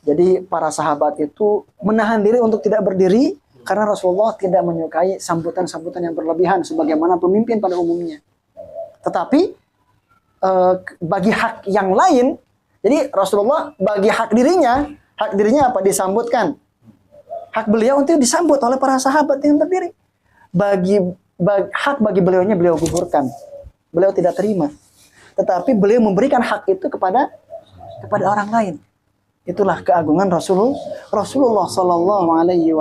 Jadi para sahabat itu menahan diri untuk tidak berdiri karena Rasulullah tidak menyukai sambutan-sambutan yang berlebihan sebagaimana pemimpin pada umumnya. Tetapi bagi hak yang lain, jadi Rasulullah bagi hak dirinya apa? Disambutkan. Hak beliau untuk disambut oleh para sahabat yang berdiri. Hak bagi beliaunya beliau gugurkan. Beliau tidak terima. Tetapi beliau memberikan hak itu kepada orang lain. Itulah keagungan Rasulullah sallallahu alaihi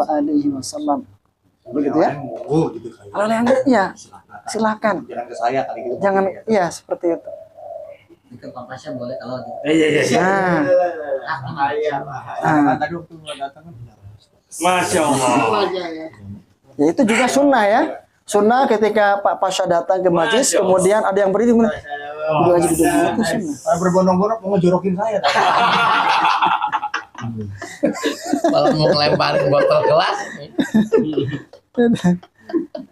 wasallam. Begitu ya? Kalau yang ya silakan. Jangan ke saya kali gitu. Jangan, ya seperti itu. ke Pak Pasha boleh kalau gitu. Nah, Tadi waktu gua datang kan Masya Allah. ya itu juga sunnah ya. Sunnah ketika Pak Pasha datang ke majlis, kemudian ada yang berdiri, kemudian duduk aja duduk. Itu sunnah. berbondong-bondong mau ngejorokin saya. Kalau mau ngelemparin botol gelas.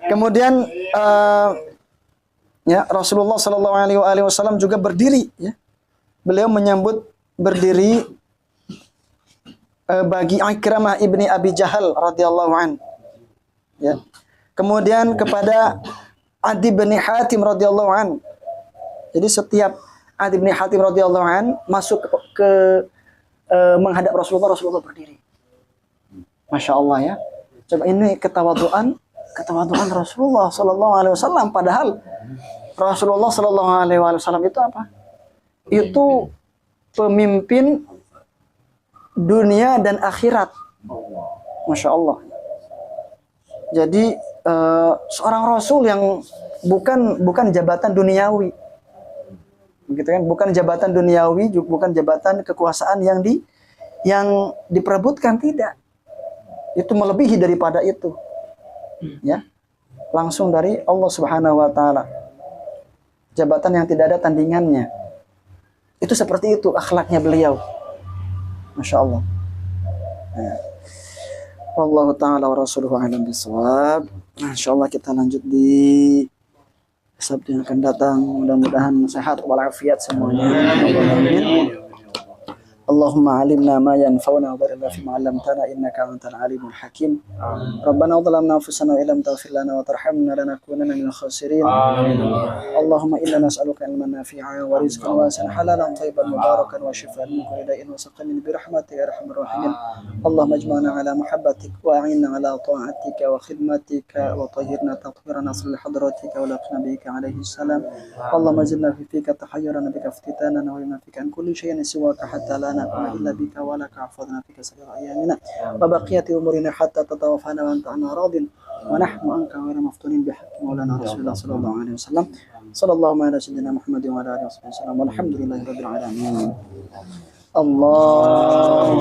Kemudian ya Rasulullah Shallallahu Alaihi Wasallam juga berdiri. Ya. Beliau menyambut berdiri bagi Ikramah ibni Abi Jahal radhiyallahu an. Ya. Kemudian kepada Adi bin Hatim radhiyallahu an. Jadi setiap Adi bin Hatim radhiyallahu an masuk ke menghadap Rasulullah berdiri. Masya Allah ya. Coba ini ketawaduan Rasulullah Sallallahu Alaihi Wasallam. Padahal Rasulullah Sallallahu Alaihi Wasallam itu apa? Itu pemimpin dunia dan akhirat. Masya Allah. Jadi seorang Rasul yang bukan jabatan duniawi, begitu kan? Bukan jabatan duniawi, bukan jabatan kekuasaan yang diperebutkan, tidak. Itu melebihi daripada itu. Ya, langsung dari Allah Subhanahu Wa Taala. Jabatan yang tidak ada tandingannya. Itu seperti itu akhlaknya beliau. Masya Allah. Ya. Wallahu ta'ala wa rasuluhu a'lam bishawab. Insyaallah kita lanjut di Sabtu yang akan datang. Mudah-mudahan sehat walafiat semuanya. Amin. Allahumma alimna ma yanfa'una wa barik fima 'allamtana innaka antal alimul hakim. Rabbana zalamna anfusana wa illam taghfir lana wa tarhamna lanakunanna minal khasirin. Allahumma inna nas'aluka ilman nafi'an wa rizqan wasi'an halalan thayyiban mubarakan wa shifaa'an min kulli da'in wa saqamin bi rahmatika ya arhamar rahimin. Allahumma ijma'na 'ala muhabbatik wa a'inna 'ala ta'atika wa khidmatika wa tahhirna tathiran asli hadratika wa laqna bika 'alaihi salam. Allahumma zidna fi fika tahayyuran bika iftitana wa inna fika an kulli shay'in siwaka hatta la نقوم إلا بك ولك عفظنا فيك سائر أيامنا وبقية أمورنا حتى تتوفانا وأنت عنا راض ونحن عنك غير مفتونين بحق مولانا رسول الله صلى الله عليه وسلم صلى الله على سيدنا محمد وعلى آله وصحبه وسلم والحمد لله رب العالمين. الله